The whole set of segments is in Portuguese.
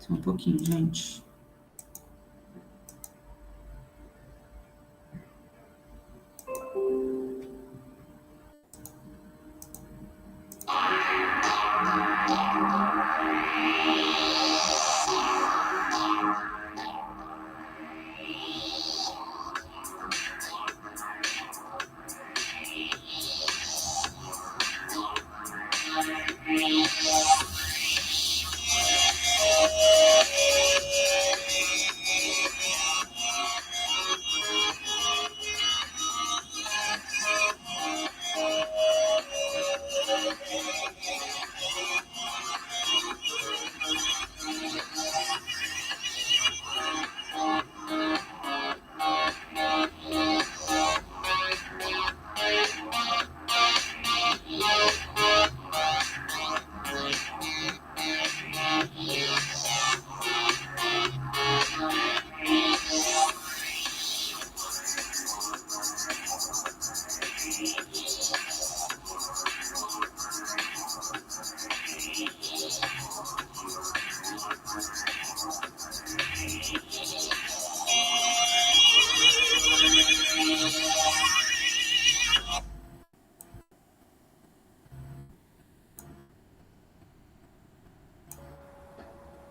Só um pouquinho, gente.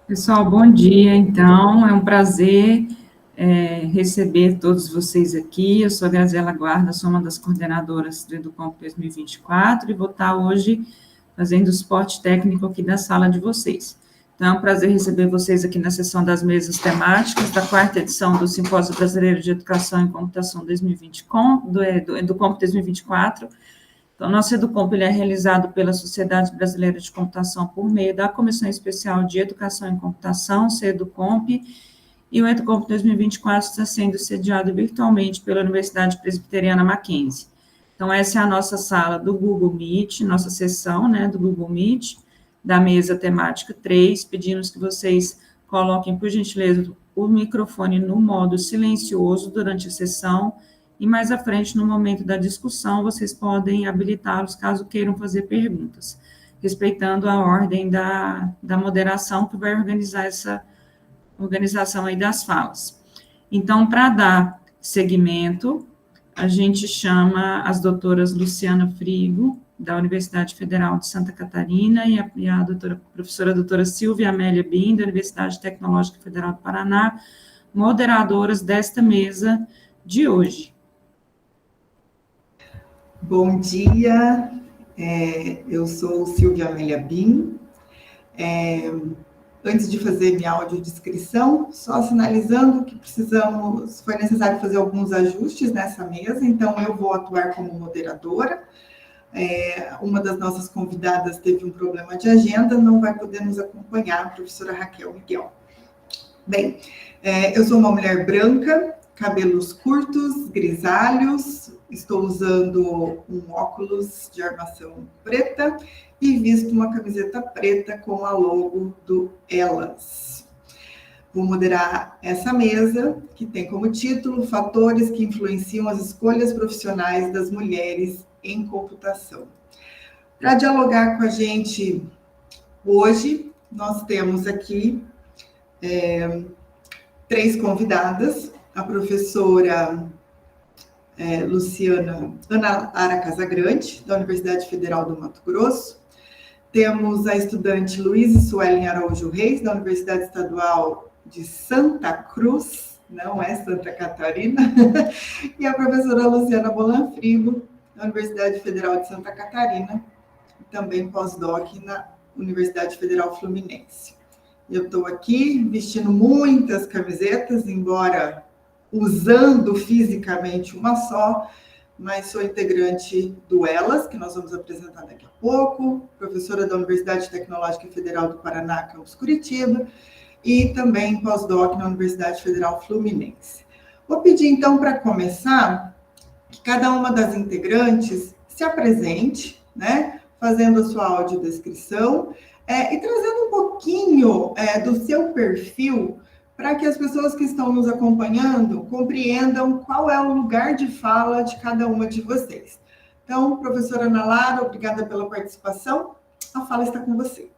Pessoal, bom dia, então, é um prazer receber todos vocês aqui. Eu sou a Graziela Guarda, sou uma das coordenadoras do EduComp 2024 e vou estar hoje fazendo o suporte técnico aqui da sala de vocês. Então, é um prazer receber vocês aqui na sessão das mesas temáticas da quarta edição do Simpósio Brasileiro de Educação em Computação 2020, do EduComp 2024. Então, o nosso EduComp ele é realizado pela Sociedade Brasileira de Computação por meio da Comissão Especial de Educação em Computação, CEDUComp, e o EduComp 2024 está sendo sediado virtualmente pela Universidade Presbiteriana Mackenzie. Então, essa é a nossa sala do Google Meet, nossa sessão, do Google Meet, da mesa temática 3. Pedimos que vocês coloquem, por gentileza, o microfone no modo silencioso durante a sessão, e mais à frente, no momento da discussão, vocês podem habilitá-los caso queiram fazer perguntas, respeitando a ordem da moderação que vai organizar essa organização aí das falas. Então, para dar seguimento, a gente chama as doutoras Luciana Frigo, da Universidade Federal de Santa Catarina, e a professora doutora Silvia Amélia Bin, da Universidade Tecnológica Federal do Paraná, moderadoras desta mesa de hoje. Bom dia, eu sou Silvia Amélia Bin. Antes de fazer minha audiodescrição, só sinalizando que foi necessário fazer alguns ajustes nessa mesa, então eu vou atuar como moderadora. Uma das nossas convidadas teve um problema de agenda, não vai poder nos acompanhar, a professora Raquel Miguel. Bem, eu sou uma mulher branca, cabelos curtos, grisalhos, estou usando um óculos de armação preta e visto uma camiseta preta com a logo do Elas. Vou moderar essa mesa, que tem como título Fatores que influenciam as escolhas profissionais das mulheres em computação. Para dialogar com a gente hoje, nós temos aqui 3 convidadas, a professora Ana Lara Casagrande, da Universidade Federal do Mato Grosso. Temos a estudante Luísa Suelen Araújo Reis, da Universidade Estadual de Santa Cruz, não é Santa Catarina, e a professora Luciana Bolan Frigo, da Universidade Federal de Santa Catarina, também pós-doc na Universidade Federal Fluminense. Eu estou aqui vestindo muitas camisetas, embora usando fisicamente uma só, mas sou integrante do Elas, que nós vamos apresentar daqui a pouco, professora da Universidade Tecnológica Federal do Paraná, campus Curitiba, e também pós-doc na Universidade Federal Fluminense. Vou pedir, então, para começar, que cada uma das integrantes se apresente, fazendo a sua audiodescrição, e trazendo um pouquinho do seu perfil, para que as pessoas que estão nos acompanhando compreendam qual é o lugar de fala de cada uma de vocês. Então, professora Ana Lara, obrigada pela participação. A fala está com você.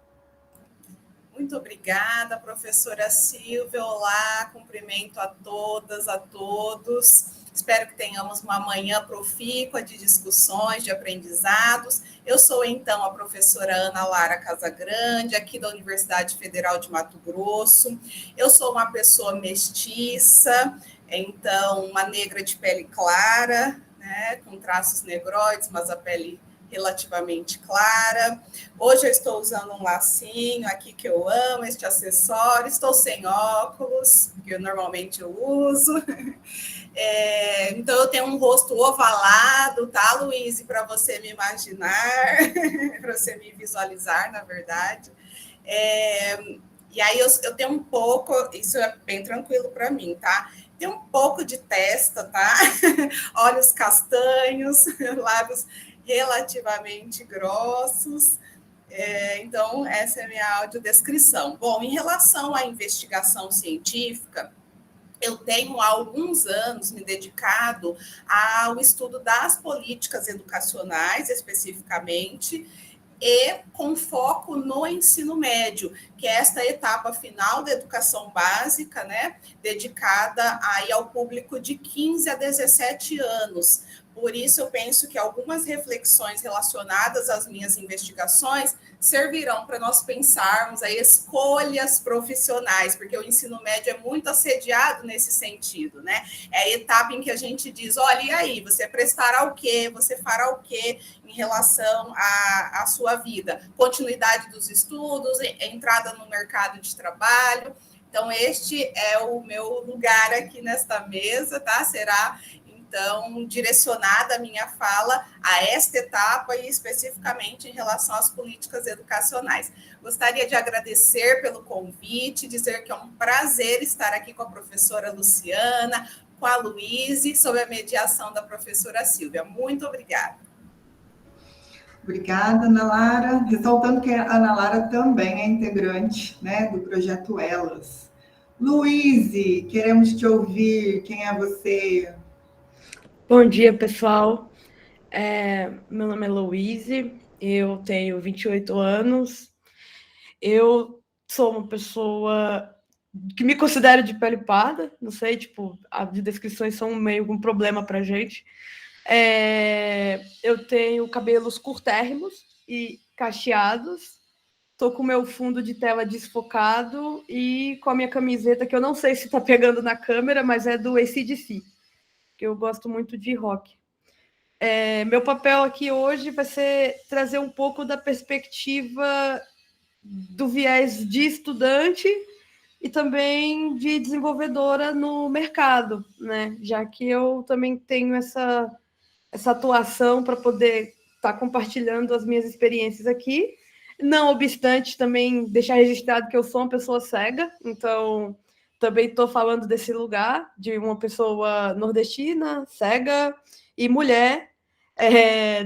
Muito obrigada, professora Silvia. Olá, cumprimento a todas, a todos. Espero que tenhamos uma manhã profícua de discussões, de aprendizados. Eu sou, então, a professora Ana Lara Casagrande, aqui da Universidade Federal de Mato Grosso. Eu sou uma pessoa mestiça, então, uma negra de pele clara, né, com traços negroides, mas a pele relativamente clara. Hoje eu estou usando um lacinho aqui que eu amo, este acessório. Estou sem óculos, que eu normalmente uso. Então, eu tenho um rosto ovalado, tá, Luiz? Para você me imaginar, para você me visualizar, na verdade. E aí, eu tenho um pouco, isso é bem tranquilo para mim, tá? Tem um pouco de testa, tá? Olhos castanhos, lábios relativamente grossos. Então, essa é a minha audiodescrição. Bom, em relação à investigação científica, eu tenho há alguns anos me dedicado ao estudo das políticas educacionais, especificamente, e com foco no ensino médio, que é esta etapa final da educação básica, né, dedicada aí ao público de 15 a 17 anos. Por isso, eu penso que algumas reflexões relacionadas às minhas investigações servirão para nós pensarmos aí escolhas profissionais, porque o ensino médio é muito assediado nesse sentido, né? É a etapa em que a gente diz, olha, e aí, você prestará o quê? Você fará o quê em relação à sua vida? Continuidade dos estudos, entrada no mercado de trabalho. Então, este é o meu lugar aqui nesta mesa, tá? Será então, direcionada a minha fala a esta etapa e especificamente em relação às políticas educacionais. Gostaria de agradecer pelo convite, dizer que é um prazer estar aqui com a professora Luciana, com a Luíse, sob a mediação da professora Silvia. Muito obrigada. Obrigada, Ana Lara. Ressaltando que a Ana Lara também é integrante, né, do projeto Elas. Luíse, queremos te ouvir. Quem é você? Bom dia, pessoal. Meu nome é Luíse, eu tenho 28 anos. Eu sou uma pessoa que me considero de pele parda, não sei, tipo, as descrições são meio um problema pra gente. Eu tenho cabelos curtérrimos e cacheados, tô com o meu fundo de tela desfocado e com a minha camiseta, que eu não sei se tá pegando na câmera, mas é do AC/DC, que eu gosto muito de rock. Meu papel aqui hoje vai ser trazer um pouco da perspectiva do viés de estudante e também de desenvolvedora no mercado, né? Já que eu também tenho essa atuação para poder estar compartilhando as minhas experiências aqui. Não obstante, também deixar registrado que eu sou uma pessoa cega, então também estou falando desse lugar de uma pessoa nordestina, cega e mulher,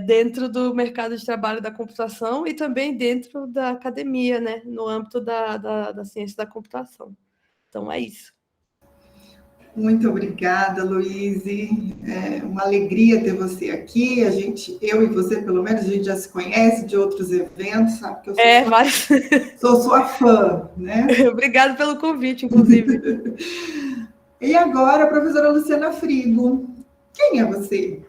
dentro do mercado de trabalho da computação e também dentro da academia, né, no âmbito da ciência da computação. Então, é isso. Muito obrigada, Luíse. É uma alegria ter você aqui. Eu e você, pelo menos, a gente já se conhece de outros eventos, sabe que eu sou sua fã, né? Obrigada pelo convite, inclusive. E agora, a professora Luciana Frigo. Quem é você?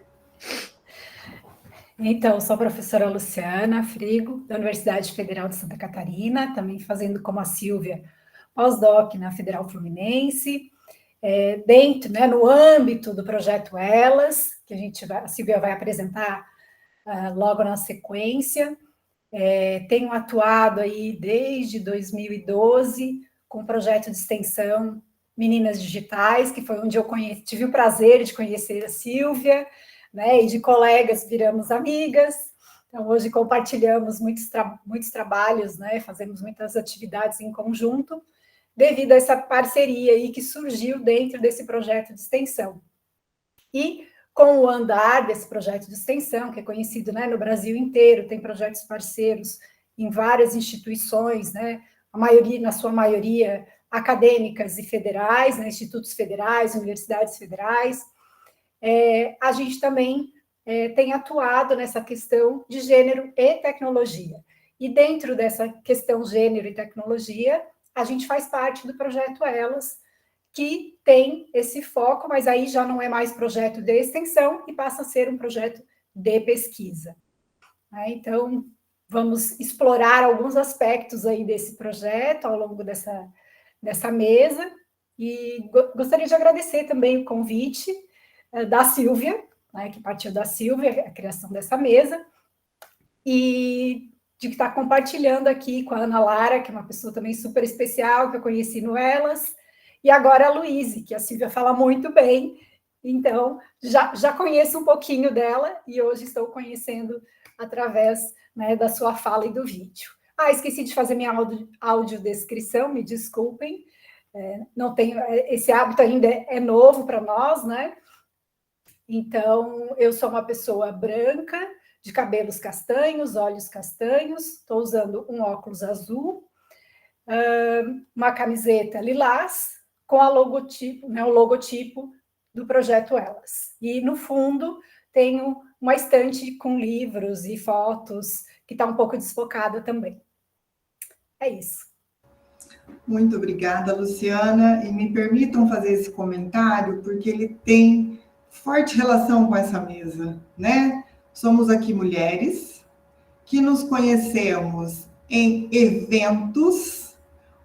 Então, sou a professora Luciana Frigo, da Universidade Federal de Santa Catarina, também fazendo como a Silvia, pós-doc na Federal Fluminense, dentro, né, no âmbito do projeto Elas, que a Silvia vai apresentar logo na sequência. Tenho atuado aí desde 2012 com o projeto de extensão Meninas Digitais, que foi onde eu tive o prazer de conhecer a Silvia, né, e de colegas viramos amigas. Então, hoje compartilhamos muitos trabalhos, né, fazemos muitas atividades em conjunto, devido a essa parceria aí que surgiu dentro desse projeto de extensão. E com o andar desse projeto de extensão, que é conhecido, né, no Brasil inteiro, tem projetos parceiros em várias instituições, né, na sua maioria acadêmicas e federais, né, institutos federais, universidades federais. A gente também tem atuado nessa questão de gênero e tecnologia. E dentro dessa questão gênero e tecnologia, a gente faz parte do projeto Elas, que tem esse foco, mas aí já não é mais projeto de extensão e passa a ser um projeto de pesquisa. Então, vamos explorar alguns aspectos aí desse projeto ao longo dessa mesa, e gostaria de agradecer também o convite da Silvia, né, que partiu da Silvia, a criação dessa mesa, e de estar compartilhando aqui com a Ana Lara, que é uma pessoa também super especial, que eu conheci no Elas, e agora a Luíse, que a Silvia fala muito bem, então já conheço um pouquinho dela, e hoje estou conhecendo através, né, da sua fala e do vídeo. Esqueci de fazer minha audiodescrição, me desculpem, não tenho, esse hábito ainda é novo para nós, né? Então, eu sou uma pessoa branca, de cabelos castanhos, olhos castanhos, estou usando um óculos azul, uma camiseta lilás, com a logotipo, né, o logotipo do projeto Elas. E, no fundo, tenho uma estante com livros e fotos, que está um pouco desfocada também. É isso. Muito obrigada, Luciana. E me permitam fazer esse comentário, porque ele tem forte relação com essa mesa, né? Somos aqui mulheres que nos conhecemos em eventos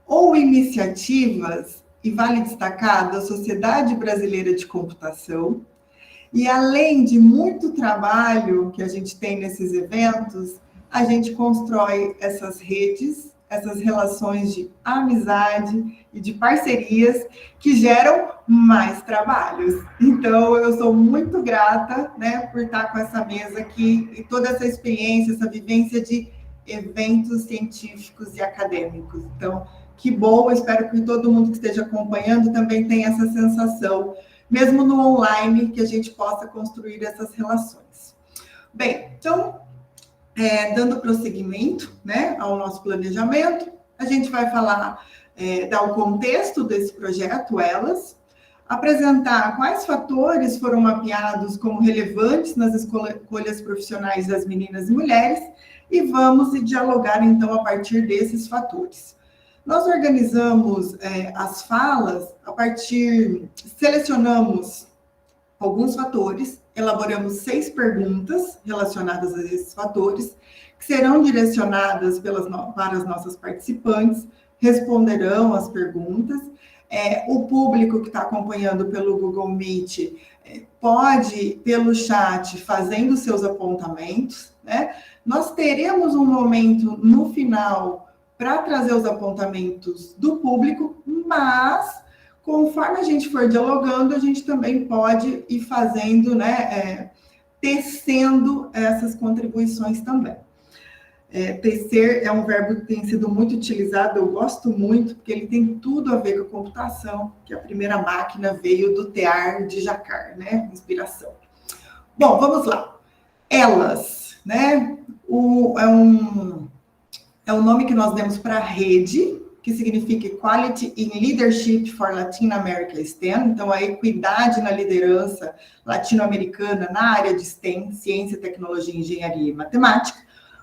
ou iniciativas, e vale destacar, da Sociedade Brasileira de Computação. E além de muito trabalho que a gente tem nesses eventos, a gente constrói essas redes, essas relações de amizade e de parcerias que geram mais trabalhos. Então, eu sou muito grata, né, por estar com essa mesa aqui e toda essa experiência, essa vivência de eventos científicos e acadêmicos. Então, que bom, eu espero que todo mundo que esteja acompanhando também tenha essa sensação, mesmo no online, que a gente possa construir essas relações. Bem, então, dando prosseguimento, né, ao nosso planejamento, a gente vai falar, dar o contexto desse projeto, Elas, apresentar quais fatores foram mapeados como relevantes nas escolhas profissionais das meninas e mulheres, e vamos dialogar, então, a partir desses fatores. Nós organizamos as falas selecionamos alguns fatores, elaboramos 6 perguntas relacionadas a esses fatores, que serão direcionadas para as nossas participantes, responderão as perguntas. O público que está acompanhando pelo Google Meet pode, pelo chat, fazendo seus apontamentos, né? Nós teremos um momento no final para trazer os apontamentos do público, mas conforme a gente for dialogando, a gente também pode ir fazendo, né, tecendo essas contribuições também. Tecer é um verbo que tem sido muito utilizado, eu gosto muito, porque ele tem tudo a ver com a computação, que a primeira máquina veio do tear de Jacquard, né, inspiração. Bom, vamos lá. Elas, né, é um nome que nós demos para a rede, que significa Equality in Leadership for Latin America STEM, então a equidade na liderança latino-americana na área de STEM, ciência, tecnologia, engenharia e matemática,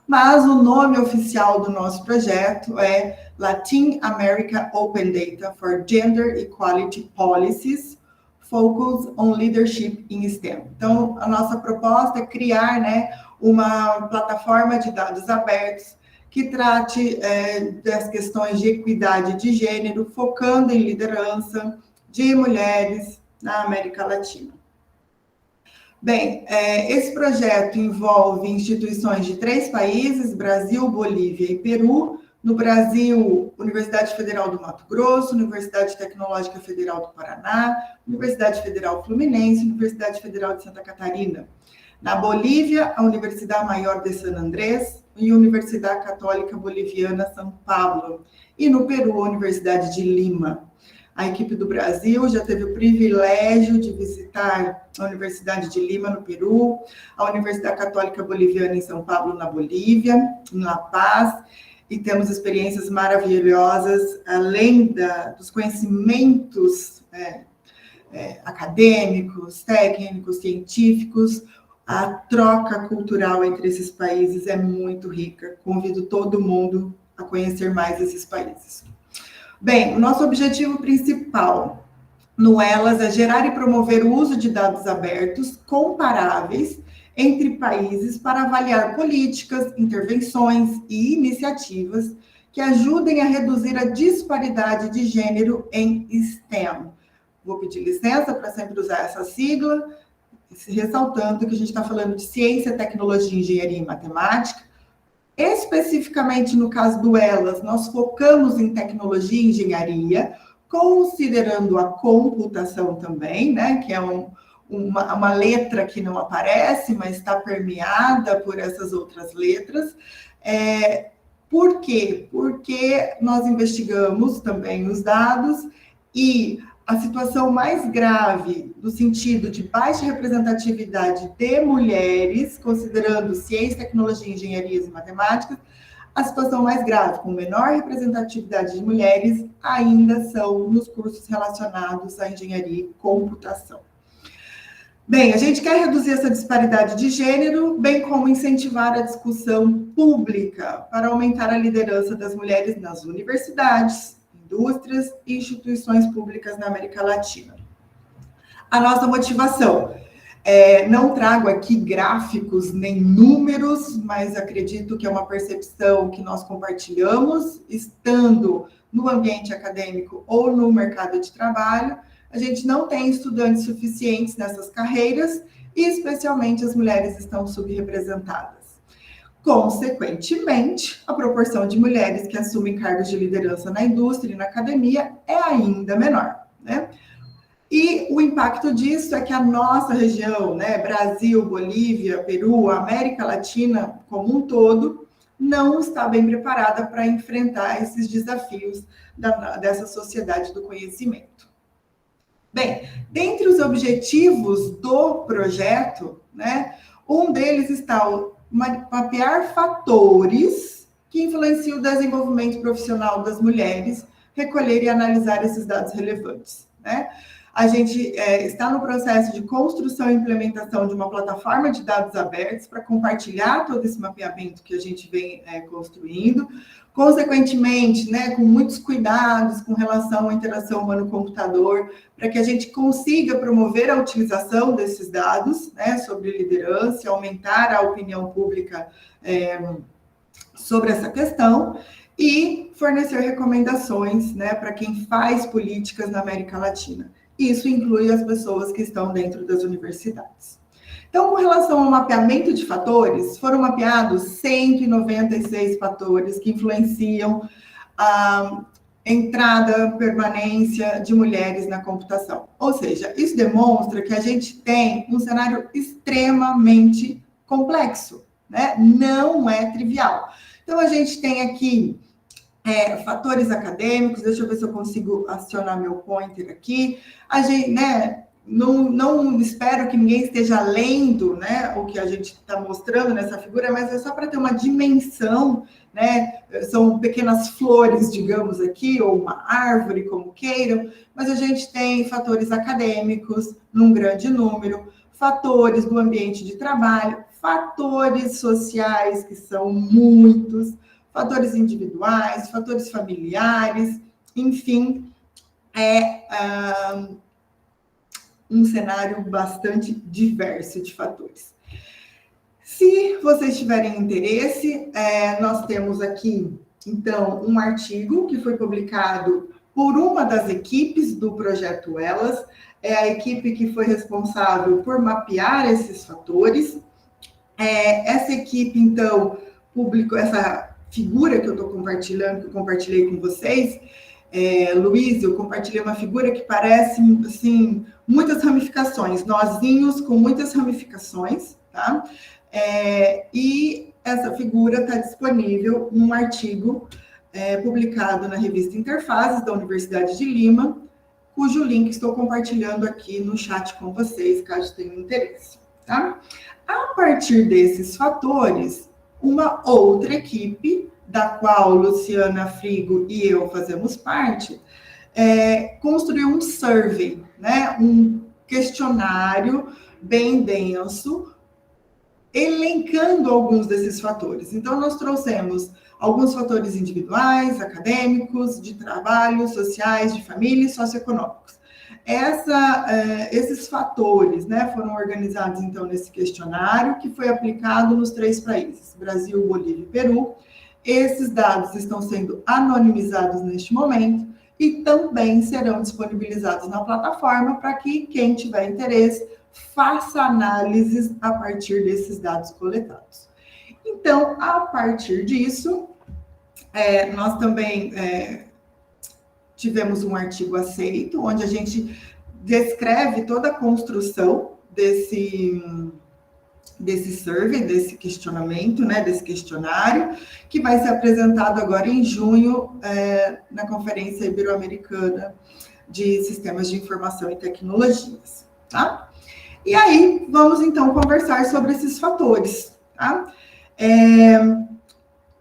mas o nome oficial do nosso projeto é Latin America Open Data for Gender Equality Policies, Focus on Leadership in STEM. Então, a nossa proposta é criar, né, uma plataforma de dados abertos que trate das questões de equidade de gênero, focando em liderança de mulheres na América Latina. Bem, esse projeto envolve instituições de 3 países, Brasil, Bolívia e Peru. No Brasil, Universidade Federal do Mato Grosso, Universidade Tecnológica Federal do Paraná, Universidade Federal Fluminense, Universidade Federal de Santa Catarina. Na Bolívia, a Universidade Maior de San Andrés e a Universidade Católica Boliviana São Pablo. E no Peru, a Universidade de Lima. A equipe do Brasil já teve o privilégio de visitar a Universidade de Lima, no Peru, a Universidade Católica Boliviana em São Pablo, na Bolívia, em La Paz, e temos experiências maravilhosas, além dos conhecimentos acadêmicos, técnicos, científicos. A troca cultural entre esses países é muito rica. Convido todo mundo a conhecer mais esses países. Bem, o nosso objetivo principal no Elas é gerar e promover o uso de dados abertos comparáveis entre países para avaliar políticas, intervenções e iniciativas que ajudem a reduzir a disparidade de gênero em STEM. Vou pedir licença para sempre usar essa sigla, ressaltando que a gente está falando de ciência, tecnologia, engenharia e matemática. Especificamente no caso do Elas, nós focamos em tecnologia e engenharia, considerando a computação também, né, que é uma letra que não aparece, mas está permeada por essas outras letras. Por quê? Porque nós investigamos também os dados e a situação mais grave, no sentido de baixa representatividade de mulheres, considerando ciência, tecnologia, engenharias e matemáticas, a situação mais grave, com menor representatividade de mulheres, ainda são nos cursos relacionados à engenharia e computação. Bem, a gente quer reduzir essa disparidade de gênero, bem como incentivar a discussão pública para aumentar a liderança das mulheres nas universidades, indústrias e instituições públicas na América Latina. A nossa motivação. Não trago aqui gráficos nem números, mas acredito que é uma percepção que nós compartilhamos, estando no ambiente acadêmico ou no mercado de trabalho. A gente não tem estudantes suficientes nessas carreiras e, especialmente, as mulheres estão subrepresentadas. Consequentemente, a proporção de mulheres que assumem cargos de liderança na indústria e na academia é ainda menor, né? E o impacto disso é que a nossa região, né, Brasil, Bolívia, Peru, América Latina como um todo, não está bem preparada para enfrentar esses desafios dessa sociedade do conhecimento. Bem, dentre os objetivos do projeto, né, um deles está o mapear fatores que influenciam o desenvolvimento profissional das mulheres, recolher e analisar esses dados relevantes, né? A gente está no processo de construção e implementação de uma plataforma de dados abertos para compartilhar todo esse mapeamento que a gente vem construindo, consequentemente, né, com muitos cuidados com relação à interação humano-computador, para que a gente consiga promover a utilização desses dados, né, sobre liderança, aumentar a opinião pública sobre essa questão e fornecer recomendações, né, para quem faz políticas na América Latina. Isso inclui as pessoas que estão dentro das universidades. Então, com relação ao mapeamento de fatores, foram mapeados 196 fatores que influenciam a entrada, permanência de mulheres na computação. Ou seja, isso demonstra que a gente tem um cenário extremamente complexo, né? Não é trivial. Então, a gente tem aqui fatores acadêmicos, deixa eu ver se eu consigo acionar meu pointer aqui. A gente, né, não espero que ninguém esteja lendo, né, o que a gente está mostrando nessa figura, mas é só para ter uma dimensão, né, são pequenas flores, digamos aqui, ou uma árvore, como queiram, mas a gente tem fatores acadêmicos num grande número, fatores do ambiente de trabalho, fatores sociais, que são muitos, fatores individuais, fatores familiares, enfim, um cenário bastante diverso de fatores. Se vocês tiverem interesse, nós temos aqui, então, um artigo que foi publicado por uma das equipes do Projeto Elas, é a equipe que foi responsável por mapear esses fatores. Essa equipe, então, publicou essa figura que eu estou compartilhando, que eu compartilhei com vocês, Luiz, eu compartilhei uma figura que parece, assim, muitas ramificações, nozinhos com muitas ramificações, tá? E essa figura está disponível num artigo publicado na revista Interfaces, da Universidade de Lima, cujo link estou compartilhando aqui no chat com vocês, caso tenham interesse, tá? A partir desses fatores, uma outra equipe, da qual Luciana Frigo e eu fazemos parte, construiu um survey, né? Um questionário bem denso, elencando alguns desses fatores. Então, nós trouxemos alguns fatores individuais, acadêmicos, de trabalho, sociais, de família e socioeconômicos. Esses fatores, né, foram organizados, então, nesse questionário, que foi aplicado nos 3 países, Brasil, Bolívia e Peru. Esses dados estão sendo anonimizados neste momento e também serão disponibilizados na plataforma para que quem tiver interesse faça análises a partir desses dados coletados. Então, a partir disso, nós também tivemos um artigo aceito, onde a gente descreve toda a construção desse survey, desse questionamento, né, desse questionário, que vai ser apresentado agora em junho na Conferência Ibero-Americana de Sistemas de Informação e Tecnologias, tá? E aí, vamos então conversar sobre esses fatores, tá?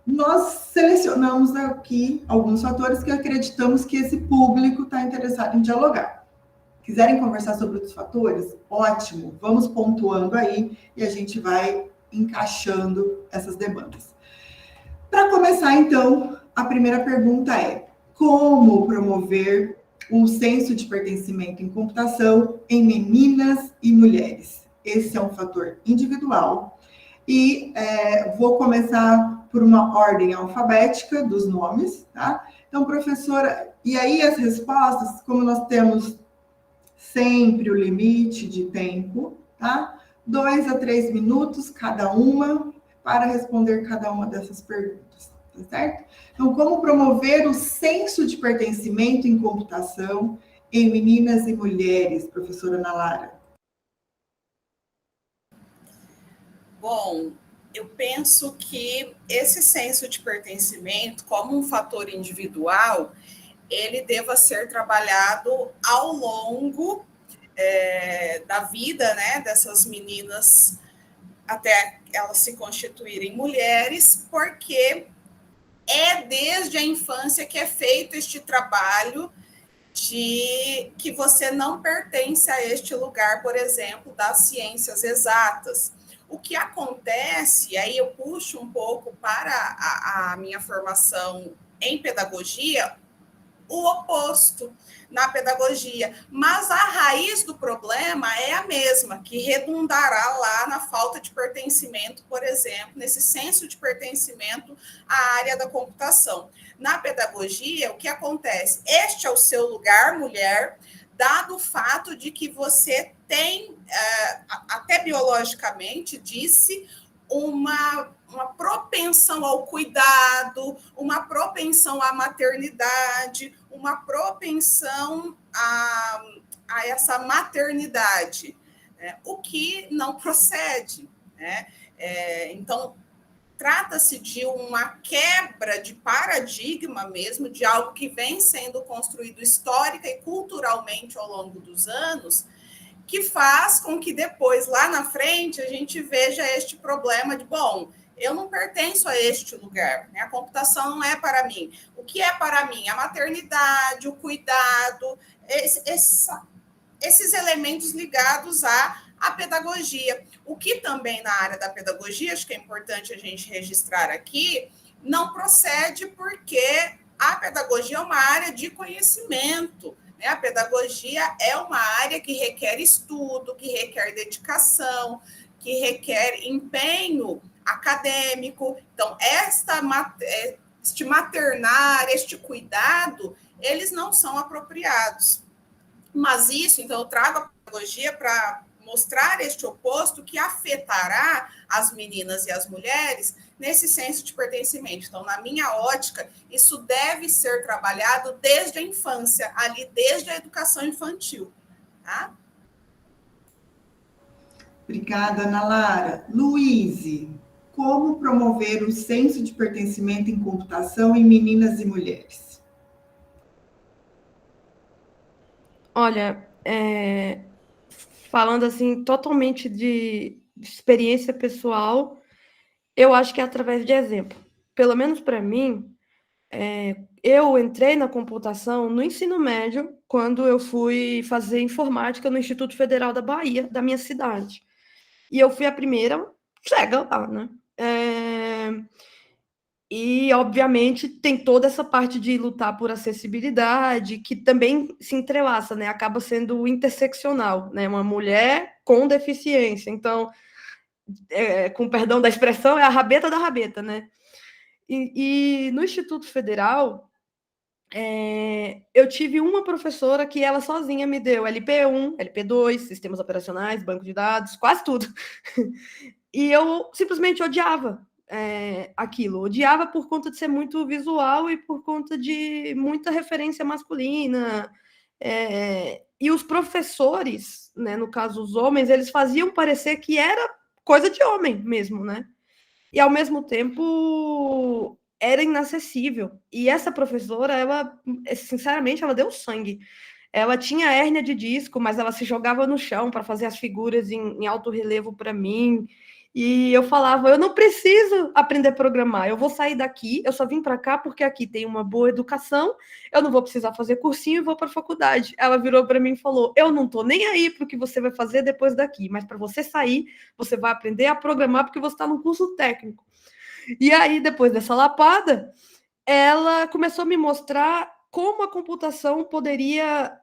Nós selecionamos aqui alguns fatores que acreditamos que esse público está interessado em dialogar. Quiserem conversar sobre outros fatores? Ótimo, vamos pontuando aí e a gente vai encaixando essas demandas. Para começar, então, a primeira pergunta é: como promover o senso de pertencimento em computação em meninas e mulheres? Esse é um fator individual e vou começar por uma ordem alfabética dos nomes, tá? Então, professora, e aí as respostas, como nós temos sempre o limite de tempo, tá? 2 a 3 minutos cada uma para responder cada uma dessas perguntas, tá certo? Então, como promover o senso de pertencimento em computação em meninas e mulheres, professora Ana Lara? Bom, eu penso que esse senso de pertencimento, como um fator individual, ele deva ser trabalhado ao longo da vida, né, dessas meninas, até elas se constituírem mulheres, porque é desde a infância que é feito este trabalho de que você não pertence a este lugar, por exemplo, das ciências exatas. O que acontece, aí eu puxo um pouco para a minha formação em pedagogia, o oposto na pedagogia, mas a raiz do problema é a mesma, que redundará lá na falta de pertencimento, por exemplo, nesse senso de pertencimento à área da computação. Na pedagogia, o que acontece? Este é o seu lugar, mulher, dado o fato de que você tem, até biologicamente, disse, uma propensão ao cuidado, uma propensão à maternidade, uma propensão a essa maternidade, né? O que não procede, né? Então, trata-se de uma quebra de paradigma mesmo, de algo que vem sendo construído histórica e culturalmente ao longo dos anos, que faz com que depois, lá na frente, a gente veja este problema de, bom, eu não pertenço a este lugar, né? A computação não é para mim. O que é para mim? A maternidade, o cuidado, esses elementos ligados à pedagogia. O que também na área da pedagogia, acho que é importante a gente registrar aqui, não procede porque a pedagogia é uma área de conhecimento. A pedagogia é uma área que requer estudo, que requer dedicação, que requer empenho acadêmico. Então, este maternar, este cuidado, eles não são apropriados. Mas isso, então, eu trago a pedagogia para mostrar este oposto que afetará as meninas e as mulheres nesse senso de pertencimento. Então, na minha ótica, isso deve ser trabalhado desde a infância, ali desde a educação infantil. Tá? Obrigada, Ana Lara. Luíse, como promover o senso de pertencimento em computação em meninas e mulheres? Olha, falando assim, totalmente de experiência pessoal, eu acho que é através de exemplo. Pelo menos para mim, eu entrei na computação no ensino médio, quando eu fui fazer informática no Instituto Federal da Bahia, da minha cidade. E eu fui a primeira cega lá, né? E, obviamente, tem toda essa parte de lutar por acessibilidade, que também se entrelaça, né? Acaba sendo interseccional, né? Uma mulher com deficiência. Então, com perdão da expressão, é a rabeta da rabeta, né? E no Instituto Federal, eu tive uma professora que ela sozinha me deu LP1, LP2, sistemas operacionais, banco de dados, quase tudo. E eu simplesmente odiava aquilo. Odiava por conta de ser muito visual e por conta de muita referência masculina. E os professores, né, no caso os homens, eles faziam parecer que era coisa de homem mesmo, né? E ao mesmo tempo era inacessível. E essa professora, ela, sinceramente, ela deu sangue. Ela tinha hérnia de disco, mas ela se jogava no chão para fazer as figuras em alto relevo para mim. E eu falava, eu não preciso aprender a programar, eu vou sair daqui, eu só vim para cá porque aqui tem uma boa educação, eu não vou precisar fazer cursinho e vou para a faculdade. Ela virou para mim e falou, eu não estou nem aí para o que você vai fazer depois daqui, mas para você sair, você vai aprender a programar porque você está num curso técnico. E aí, depois dessa lapada, ela começou a me mostrar como a computação poderia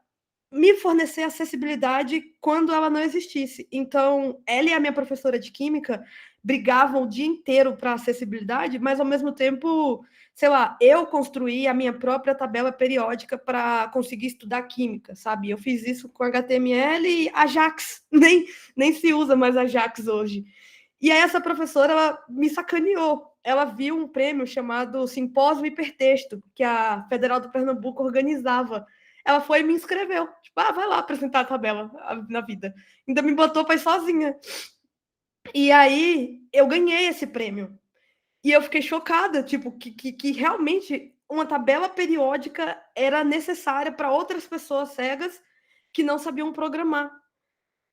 me fornecer acessibilidade quando ela não existisse. Então, ela e a minha professora de química brigavam o dia inteiro para acessibilidade, mas ao mesmo tempo, sei lá, eu construí a minha própria tabela periódica para conseguir estudar química, sabe? Eu fiz isso com HTML e Ajax, nem se usa mais Ajax hoje. E aí essa professora, ela me sacaneou. Ela viu um prêmio chamado Simpósio Hipertexto, que a Federal do Pernambuco organizava. Ela foi e me inscreveu. Tipo, vai lá apresentar a tabela na vida. Ainda me botou para ir sozinha. E aí eu ganhei esse prêmio. E eu fiquei chocada, tipo, que realmente uma tabela periódica era necessária para outras pessoas cegas que não sabiam programar.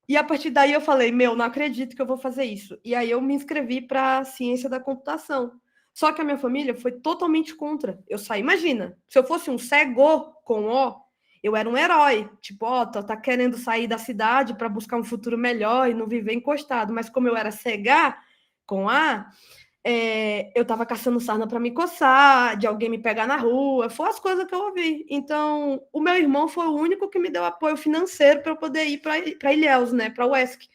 E a partir daí eu falei, não acredito que eu vou fazer isso. E aí eu me inscrevi para ciência da computação. Só que a minha família foi totalmente contra. Eu saí, imagina, se eu fosse um cego com O, eu era um herói. Tipo, tá querendo sair da cidade para buscar um futuro melhor e não viver encostado. Mas como eu era cega com A, eu estava caçando sarna para me coçar, de alguém me pegar na rua, foi as coisas que eu ouvi. Então, o meu irmão foi o único que me deu apoio financeiro para eu poder ir para Ilhéus, né, para a UESC.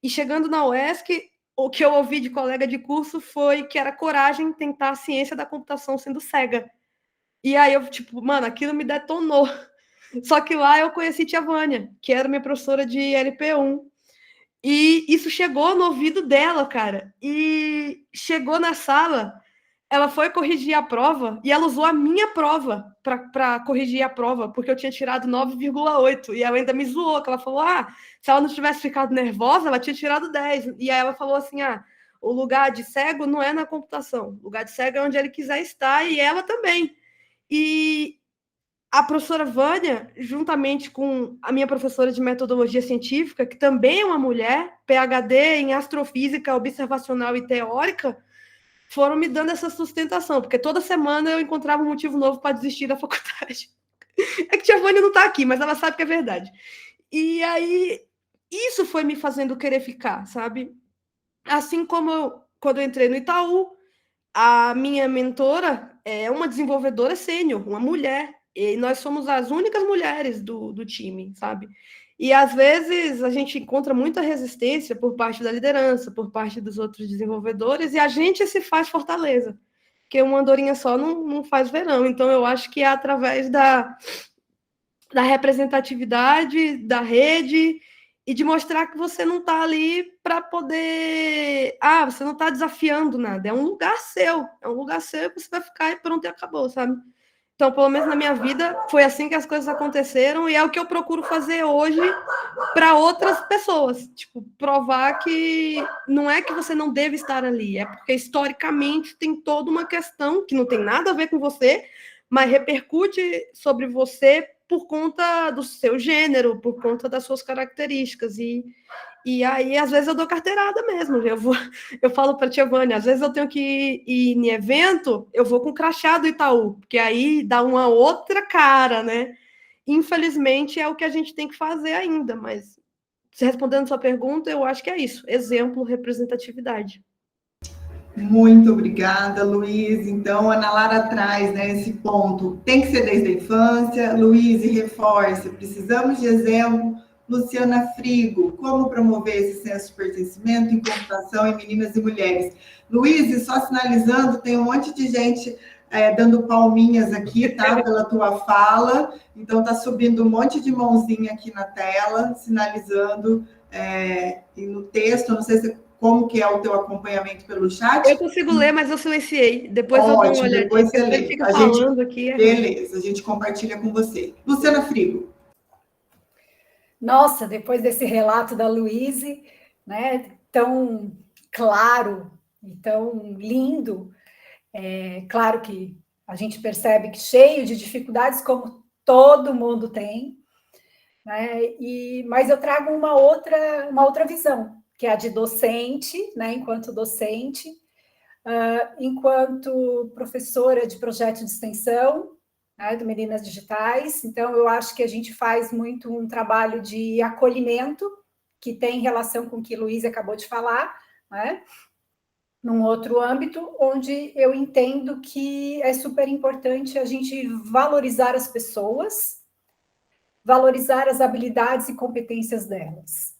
E chegando na UESC, o que eu ouvi de colega de curso foi que era coragem tentar a ciência da computação sendo cega. E aí eu, tipo, mano, aquilo me detonou. Só que lá eu conheci tia Vânia, que era minha professora de LP1. E isso chegou no ouvido dela, cara. E chegou na sala, ela foi corrigir a prova e ela usou a minha prova para corrigir a prova, porque eu tinha tirado 9,8. E ela ainda me zoou, que ela falou, se ela não tivesse ficado nervosa, ela tinha tirado 10. E aí ela falou assim, o lugar de cego não é na computação. O lugar de cego é onde ele quiser estar, e ela também. E a professora Vânia, juntamente com a minha professora de metodologia científica, que também é uma mulher, PhD em astrofísica observacional e teórica, foram me dando essa sustentação, porque toda semana eu encontrava um motivo novo para desistir da faculdade. É que a Vânia não está aqui, mas ela sabe que é verdade. E aí, isso foi me fazendo querer ficar, sabe? Assim como quando eu entrei no Itaú, a minha mentora é uma desenvolvedora sênior, uma mulher, e nós somos as únicas mulheres do time, sabe? E às vezes a gente encontra muita resistência por parte da liderança, por parte dos outros desenvolvedores, e a gente se faz fortaleza, porque uma andorinha só não faz verão. Então eu acho que é através da representatividade, da rede, e de mostrar que você não está ali para poder... você não está desafiando nada, é um lugar seu que você vai ficar e pronto, e acabou, sabe? Então, pelo menos na minha vida, foi assim que as coisas aconteceram, e é o que eu procuro fazer hoje para outras pessoas. Tipo, provar que não é que você não deve estar ali, é porque historicamente tem toda uma questão que não tem nada a ver com você, mas repercute sobre você por conta do seu gênero, por conta das suas características. E aí, às vezes, eu dou carteirada mesmo. Eu falo para a tia Vânia, às vezes eu tenho que ir em evento, eu vou com o crachá do Itaú, porque aí dá uma outra cara, né? Infelizmente, é o que a gente tem que fazer ainda, mas respondendo sua pergunta, eu acho que é isso, exemplo, representatividade. Muito obrigada, Luiz. Então, a Ana Lara traz, né, esse ponto. Tem que ser desde a infância. Luiz, reforça. Precisamos de exemplo. Luciana Frigo, como promover esse senso de pertencimento em computação em meninas e mulheres? Luiz, só sinalizando, tem um monte de gente dando palminhas aqui, tá? Pela tua fala. Então, tá subindo um monte de mãozinha aqui na tela, sinalizando. E no texto, não sei se como que é o teu acompanhamento pelo chat? Eu consigo ler, mas eu silenciei. Depois eu dou uma olhadinha. Depois você lê. Fica falando aqui. Beleza, a gente compartilha com você. Luciana Frigo. Nossa, depois desse relato da Luíse, né, tão claro e tão lindo, claro que a gente percebe que cheio de dificuldades, como todo mundo tem, né, mas eu trago uma outra visão, que é a de docente, né, enquanto docente, enquanto professora de projeto de extensão, né, do Meninas Digitais. Então, eu acho que a gente faz muito um trabalho de acolhimento, que tem relação com o que Luísa acabou de falar, né, num outro âmbito, onde eu entendo que é super importante a gente valorizar as pessoas, valorizar as habilidades e competências delas.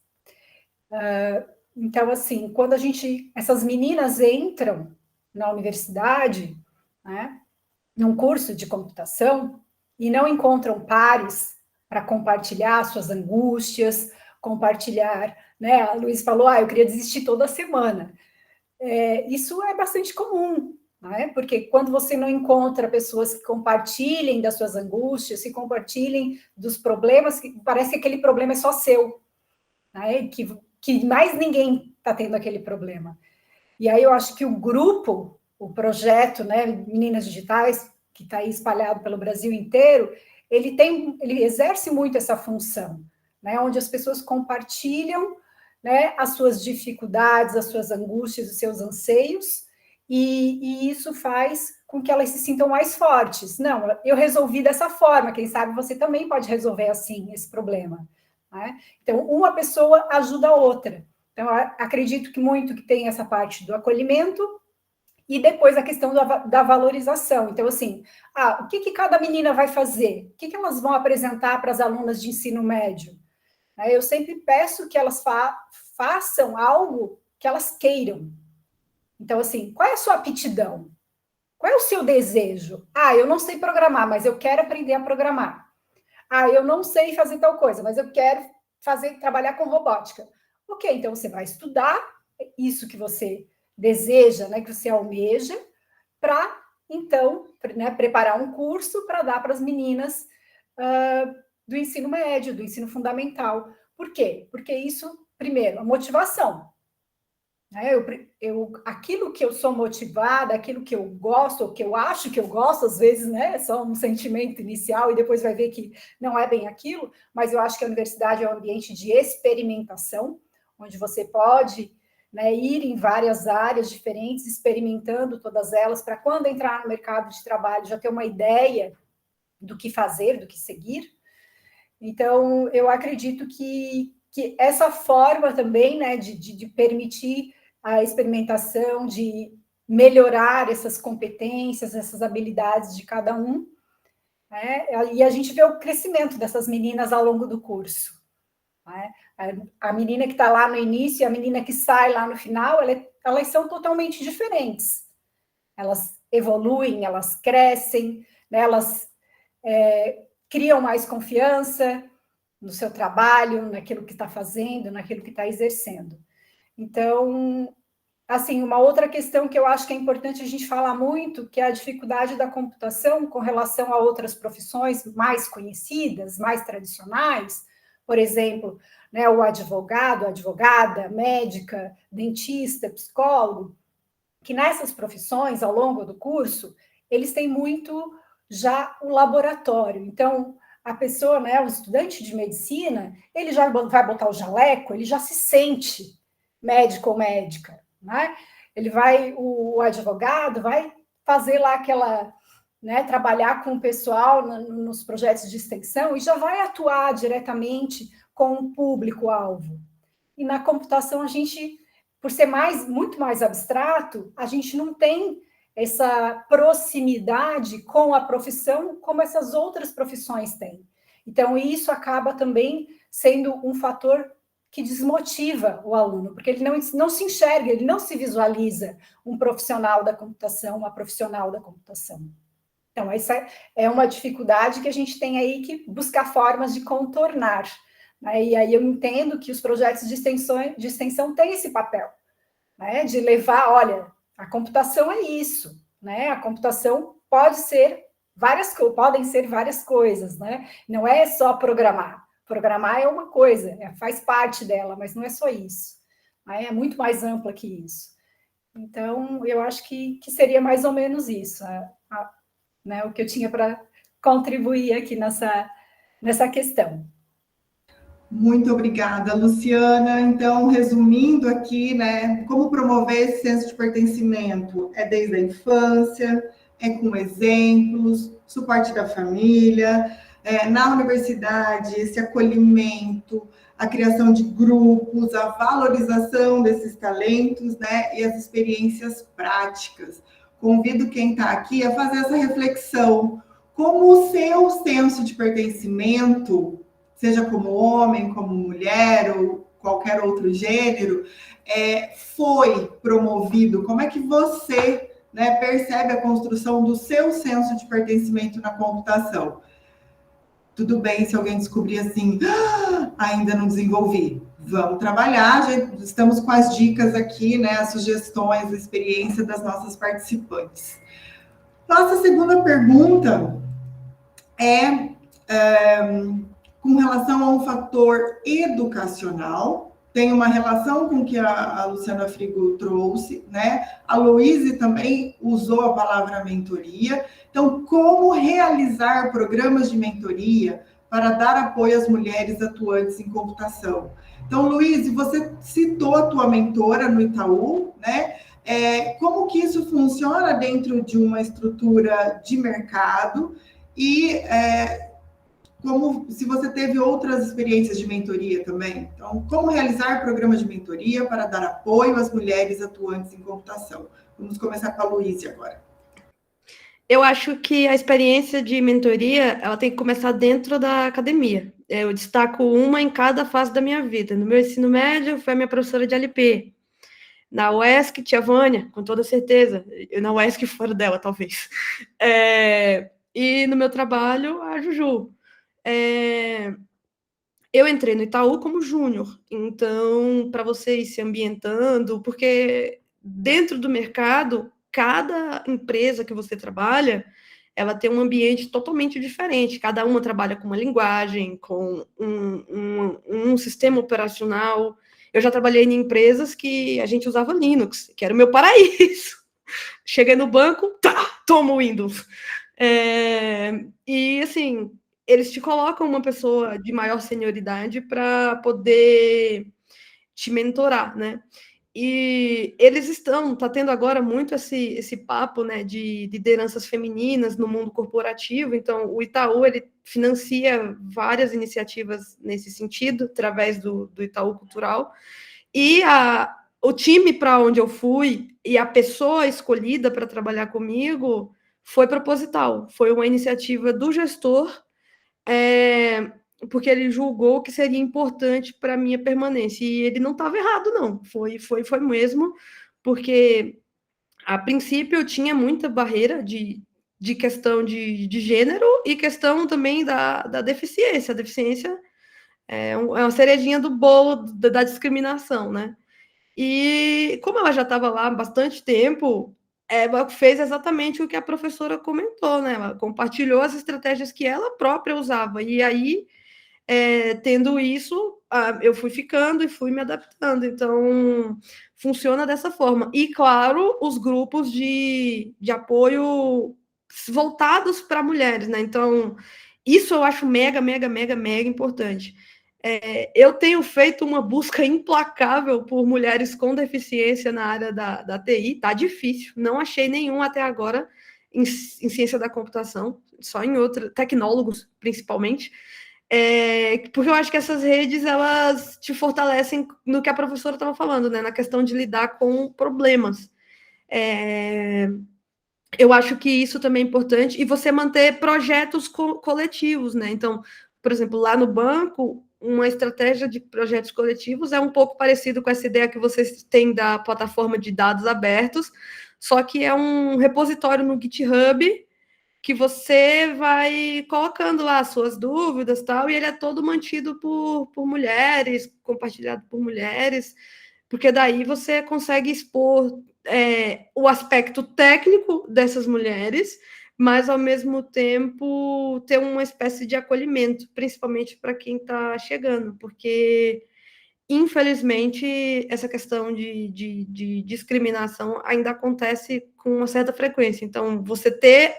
Então, assim, quando essas meninas entram na universidade, né, num curso de computação, e não encontram pares para compartilhar suas angústias, compartilhar, né, a Luiz falou, eu queria desistir toda semana. Isso é bastante comum, né, porque quando você não encontra pessoas que compartilhem das suas angústias, que compartilhem dos problemas, que parece que aquele problema é só seu, né, que mais ninguém está tendo aquele problema. E aí eu acho que o grupo, o projeto, né, Meninas Digitais, que está aí espalhado pelo Brasil inteiro, ele exerce muito essa função, né, onde as pessoas compartilham, né, as suas dificuldades, as suas angústias, os seus anseios, e isso faz com que elas se sintam mais fortes. Não, eu resolvi dessa forma, quem sabe você também pode resolver assim esse problema, né? Então, uma pessoa ajuda a outra. Então, acredito que muito que tem essa parte do acolhimento e depois a questão da valorização. Então, assim, o que cada menina vai fazer? O que elas vão apresentar para as alunas de ensino médio? Eu sempre peço que elas façam algo que elas queiram. Então, assim, qual é a sua aptidão? Qual é o seu desejo? Eu não sei programar, mas eu quero aprender a programar. Eu não sei fazer tal coisa, mas eu quero trabalhar com robótica. Ok, então você vai estudar isso que você deseja, né, que você almeja, para, então, né, preparar um curso para dar para as meninas do ensino médio, do ensino fundamental. Por quê? Porque isso, primeiro, a motivação. Aquilo que eu sou motivada, aquilo que eu gosto, ou que eu acho que eu gosto, às vezes, né, é só um sentimento inicial e depois vai ver que não é bem aquilo, mas eu acho que a universidade é um ambiente de experimentação, onde você pode, né, ir em várias áreas diferentes, experimentando todas elas, para quando entrar no mercado de trabalho já ter uma ideia do que fazer, do que seguir. Então, eu acredito que essa forma também, né, de permitir a experimentação, de melhorar essas competências, essas habilidades de cada um, né? E a gente vê o crescimento dessas meninas ao longo do curso, né? A menina que está lá no início e a menina que sai lá no final, elas são totalmente diferentes. Elas evoluem, elas crescem, né? Elas criam mais confiança no seu trabalho, naquilo que está fazendo, naquilo que está exercendo. Então, assim, uma outra questão que eu acho que é importante a gente falar muito, que é a dificuldade da computação com relação a outras profissões mais conhecidas, mais tradicionais, por exemplo, né, o advogado, a advogada, médica, dentista, psicólogo, que nessas profissões, ao longo do curso, eles têm muito já o laboratório. Então, a pessoa, né, o estudante de medicina, ele já vai botar o jaleco, ele já se sente médico ou médica, né? O advogado vai fazer lá aquela, né, trabalhar com o pessoal nos projetos de extensão e já vai atuar diretamente com o público-alvo. E na computação, a gente, por ser muito mais abstrato, a gente não tem essa proximidade com a profissão como essas outras profissões têm. Então, isso acaba também sendo um fator que desmotiva o aluno, porque ele não se enxerga, ele não se visualiza um profissional da computação, uma profissional da computação. Então, essa é uma dificuldade que a gente tem aí que buscar formas de contornar, né? E aí eu entendo que os projetos de extensão têm esse papel, né? De levar, olha, a computação é isso, né? A computação podem ser várias coisas, né? Não é só programar. Programar é uma coisa, faz parte dela, mas não é só isso. Né? É muito mais ampla que isso. Então, eu acho que seria mais ou menos isso, né? O que eu tinha para contribuir aqui nessa questão. Muito obrigada, Luciana. Então, resumindo aqui, né, como promover esse senso de pertencimento? É desde a infância, é com exemplos, suporte da família, na universidade, esse acolhimento, a criação de grupos, a valorização desses talentos, né, e as experiências práticas. Convido quem está aqui a fazer essa reflexão. Como o seu senso de pertencimento, seja como homem, como mulher ou qualquer outro gênero, foi promovido? Como é que você, né, percebe a construção do seu senso de pertencimento na computação? Tudo bem se alguém descobrir assim, ainda não desenvolvi. Vamos trabalhar, estamos com as dicas aqui, né, as sugestões, a experiência das nossas participantes. Nossa segunda pergunta com relação a um fator educacional, tem uma relação com o que a Luciana Frigo trouxe, né? A Luíse também usou a palavra mentoria. Então, como realizar programas de mentoria para dar apoio às mulheres atuantes em computação? Então, Luíse, você citou a tua mentora no Itaú, né? Como que isso funciona dentro de uma estrutura de mercado e como se você teve outras experiências de mentoria também. Então, como realizar programas de mentoria para dar apoio às mulheres atuantes em computação? Vamos começar com a Luíse agora. Eu acho que a experiência de mentoria, ela tem que começar dentro da academia. Eu destaco uma em cada fase da minha vida. No meu ensino médio, foi a minha professora de LP. Na UESC, tia Vânia, com toda certeza. Na UESC, fora dela, talvez. E no meu trabalho, a Juju. Eu entrei no Itaú como júnior, então, para você ir se ambientando, porque dentro do mercado, cada empresa que você trabalha, ela tem um ambiente totalmente diferente, cada uma trabalha com uma linguagem, com um sistema operacional. Eu já trabalhei em empresas que a gente usava Linux, que era o meu paraíso. Cheguei no banco, toma o Windows. E, assim, eles te colocam uma pessoa de maior senioridade para poder te mentorar, né? E eles tá tendo agora muito esse papo, né, de lideranças femininas no mundo corporativo. Então, o Itaú, ele financia várias iniciativas nesse sentido, através do Itaú Cultural. E o time para onde eu fui e a pessoa escolhida para trabalhar comigo foi proposital. Foi uma iniciativa do gestor, porque ele julgou que seria importante para a minha permanência. E ele não estava errado, não. Foi mesmo, porque, a princípio, eu tinha muita barreira de questão de gênero e questão também da deficiência. A deficiência é uma cerejinha do bolo da discriminação, né? E como ela já estava lá há bastante tempo, ela fez exatamente o que a professora comentou, né? Ela compartilhou as estratégias que ela própria usava. E aí, tendo isso, eu fui ficando e fui me adaptando. Então, funciona dessa forma. E, claro, os grupos de apoio voltados para mulheres, né? Então, isso eu acho mega, mega, mega, mega importante. Eu tenho feito uma busca implacável por mulheres com deficiência na área da TI. Tá difícil, não achei nenhum até agora em ciência da computação, só em tecnólogos, principalmente. Porque eu acho que essas redes, elas te fortalecem no que a professora estava falando, né? Na questão de lidar com problemas. Eu acho que isso também é importante, e você manter projetos coletivos, né? Então, por exemplo, lá no banco, uma estratégia de projetos coletivos é um pouco parecido com essa ideia que vocês têm da plataforma de dados abertos, só que é um repositório no GitHub que você vai colocando lá as suas dúvidas e tal, e ele é todo mantido por mulheres, compartilhado por mulheres, porque daí você consegue expor o aspecto técnico dessas mulheres, mas, ao mesmo tempo, ter uma espécie de acolhimento, principalmente para quem está chegando, porque, infelizmente, essa questão de discriminação ainda acontece com uma certa frequência. Então, você ter...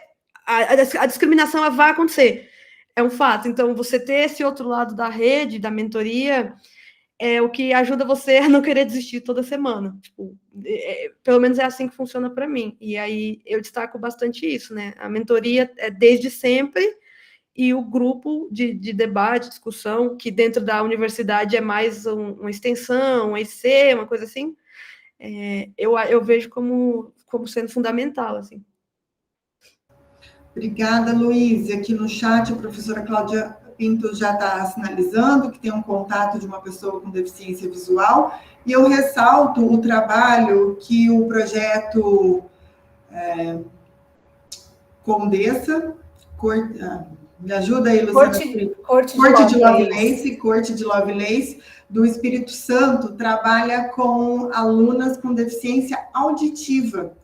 A discriminação ela vai acontecer, é um fato. Então, você ter esse outro lado da rede, da mentoria, é o que ajuda você a não querer desistir toda semana. Tipo, pelo menos é assim que funciona para mim. E aí eu destaco bastante isso, né? A mentoria é desde sempre, e o grupo de debate, discussão, que dentro da universidade é mais uma extensão, um EC, uma coisa assim, eu vejo como sendo fundamental, assim. Obrigada, Luiz. Aqui no chat, a professora Cláudia Pinto já está sinalizando que tem um contato de uma pessoa com deficiência visual, e eu ressalto o trabalho que o projeto Condessa, me ajuda aí, Luciana. Corte de Lovelace, do Espírito Santo, trabalha com alunas com deficiência auditiva,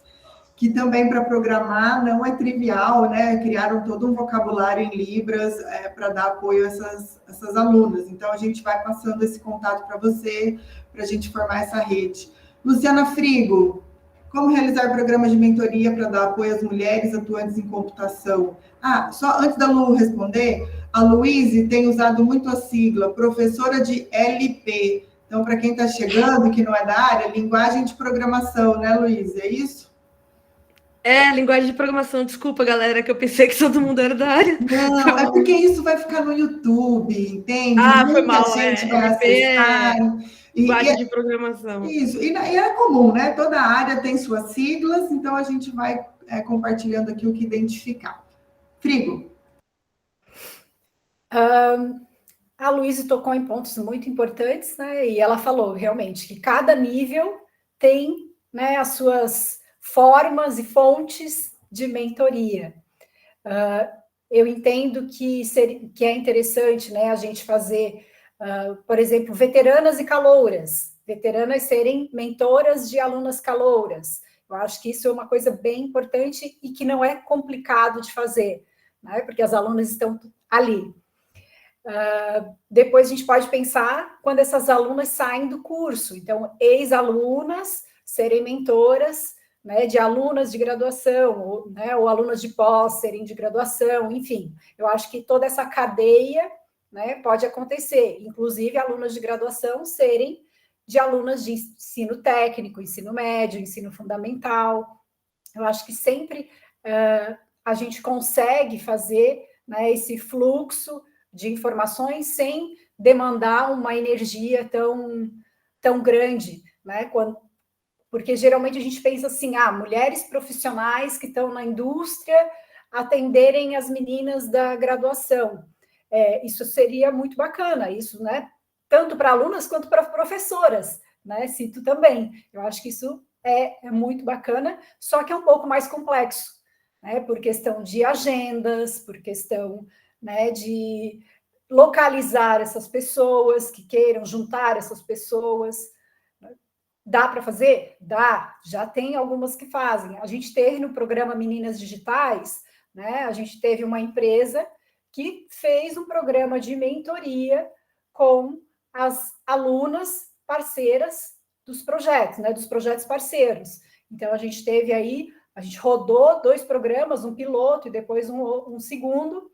que também para programar não é trivial, né? Criaram todo um vocabulário em Libras para dar apoio a essas alunas. Então, a gente vai passando esse contato para você, para a gente formar essa rede. Luciana Frigo, como realizar programas de mentoria para dar apoio às mulheres atuantes em computação? Só antes da Lu responder, a Luíse tem usado muito a sigla professora de LP. Então, para quem está chegando e que não é da área, linguagem de programação, né, Luíse? É isso? Linguagem de programação. Desculpa, galera, que eu pensei que todo mundo era da área. Não, é porque isso vai ficar no YouTube, entende? Foi mal. Muita gente vai acessar. Linguagem de programação. Isso, e é comum, né? Toda área tem suas siglas, então a gente vai compartilhando aqui o que identificar. Frigo. A Luísa tocou em pontos muito importantes, né? E ela falou realmente que cada nível tem, né, as suas formas e fontes de mentoria. Eu entendo que é interessante, né, a gente fazer, por exemplo, veteranas e calouras, veteranas serem mentoras de alunas calouras. Eu acho que isso é uma coisa bem importante e que não é complicado de fazer, né, porque as alunas estão ali. Depois a gente pode pensar quando essas alunas saem do curso, então, ex-alunas serem mentoras, né, de alunas de graduação, né, ou alunas de pós serem de graduação, enfim, eu acho que toda essa cadeia, né, pode acontecer, inclusive alunas de graduação serem de alunas de ensino técnico, ensino médio, ensino fundamental. Eu acho que sempre a gente consegue fazer, né, esse fluxo de informações sem demandar uma energia tão grande, né, porque geralmente a gente pensa assim, mulheres profissionais que estão na indústria atenderem as meninas da graduação. Isso seria muito bacana, isso, né? Tanto para alunas quanto para professoras, né? Cito também. Eu acho que isso é muito bacana, só que é um pouco mais complexo, né? Por questão de agendas, por questão, né, de localizar essas pessoas que queiram juntar essas pessoas. Dá para fazer? Dá, já tem algumas que fazem. A gente teve no programa Meninas Digitais, né? A gente teve uma empresa que fez um programa de mentoria com as alunas parceiras dos projetos, né? Dos projetos parceiros. Então, a gente teve aí, a gente rodou 2 programas, um piloto e depois um segundo,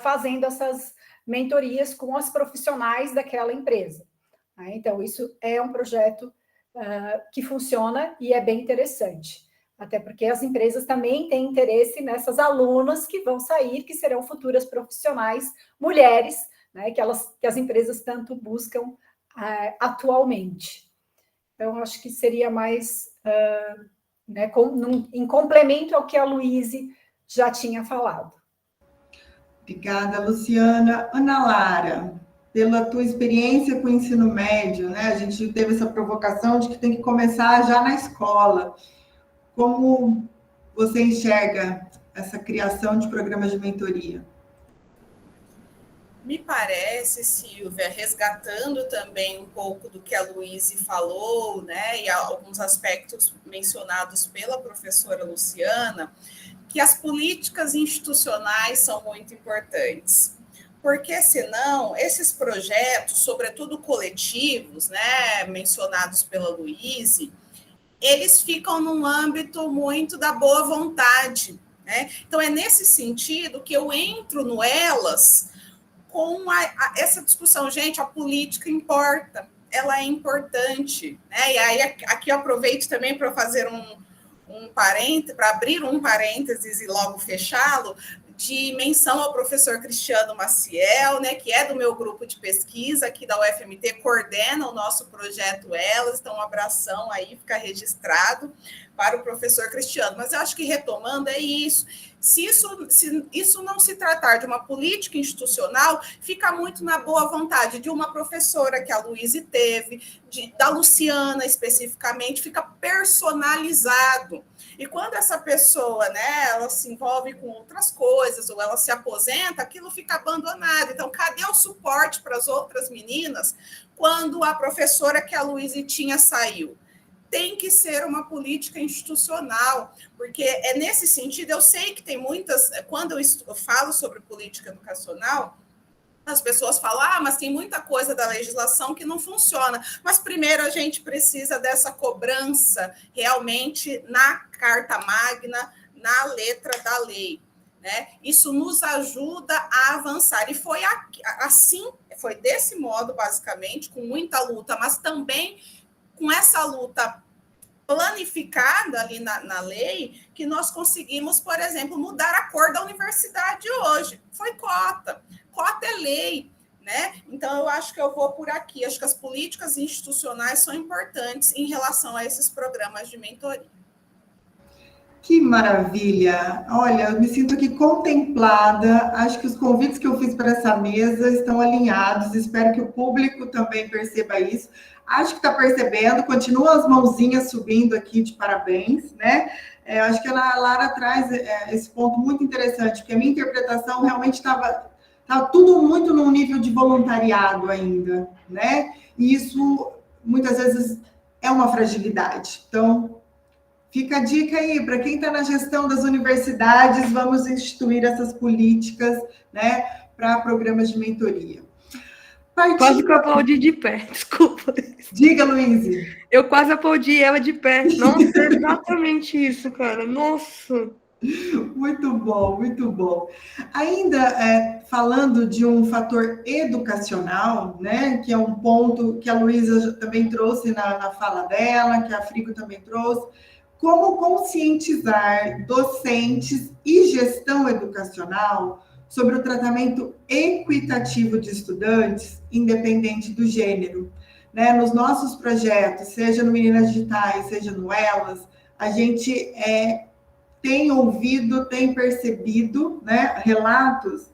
fazendo essas mentorias com as profissionais daquela empresa. Então, isso é um projeto que funciona e é bem interessante. até porque as empresas também têm interesse nessas alunas que vão sair, que serão futuras profissionais, mulheres, né, que as empresas tanto buscam atualmente. Então, acho que seria mais né, em complemento ao que a Luíse já tinha falado. Obrigada, Luciana. Ana Lara, pela tua experiência com o ensino médio, né? A gente teve essa provocação de que tem que começar já na escola. Como você enxerga essa criação de programas de mentoria? Me parece, Silvia, resgatando também um pouco do que a Luíse falou, né, e alguns aspectos mencionados pela professora Luciana, que as políticas institucionais são muito importantes. Porque, senão, esses projetos, sobretudo coletivos, né, mencionados pela Luíse, eles ficam num âmbito muito da boa vontade, né? Então, é nesse sentido que eu entro no Elas com essa discussão. Gente, a política importa, ela é importante, né? E aí, aqui eu aproveito também para fazer um parênteses, para abrir um parênteses e logo fechá-lo, de menção ao professor Cristiano Maciel, né, que é do meu grupo de pesquisa aqui da UFMT, coordena o nosso projeto Elas, então um abração aí, fica registrado para o professor Cristiano. Mas eu acho que, retomando, é isso. Se isso não se tratar de uma política institucional, fica muito na boa vontade de uma professora que a Luíse teve, da Luciana especificamente, fica personalizado. E quando essa pessoa, né, ela se envolve com outras coisas, ou ela se aposenta, aquilo fica abandonado. Então, cadê o suporte para as outras meninas quando a professora que a Luíse tinha saiu? Tem que ser uma política institucional, porque é nesse sentido. Eu sei que tem muitas, quando eu falo sobre política educacional, as pessoas falam, mas tem muita coisa da legislação que não funciona. Mas primeiro a gente precisa dessa cobrança realmente na Carta Magna, na letra da lei, né? Isso nos ajuda a avançar. E foi assim, foi desse modo, basicamente, com muita luta, mas também com essa luta planificada ali na lei, que nós conseguimos, por exemplo, mudar a cor da universidade hoje. Foi cota. Cota é lei, né? Então, eu acho que eu vou por aqui. Acho que as políticas institucionais são importantes em relação a esses programas de mentoria. Que maravilha! Olha, eu me sinto aqui contemplada. Acho que os convites que eu fiz para essa mesa estão alinhados. Espero que o público também perceba isso. Acho que está percebendo. Continuam as mãozinhas subindo aqui de parabéns, né? Acho que a Lara traz esse ponto muito interessante, porque a minha interpretação realmente estava tudo muito num nível de voluntariado ainda, né? E isso, muitas vezes, é uma fragilidade. Então, fica a dica aí, para quem está na gestão das universidades, vamos instituir essas políticas, né, para programas de mentoria. Quase que eu aplaudi de pé, desculpa. Diga, Luíse. Eu quase aplaudi ela de pé. Nossa, é exatamente isso, cara. Nossa. Muito bom, muito bom. Ainda falando de um fator educacional, né, que é um ponto que a Luísa também trouxe na fala dela, que a Frigo também trouxe, como conscientizar docentes e gestão educacional sobre o tratamento equitativo de estudantes, independente do gênero. Né? Nos nossos projetos, seja no Meninas Digitais, seja no Elas, a gente tem ouvido, tem percebido, né, relatos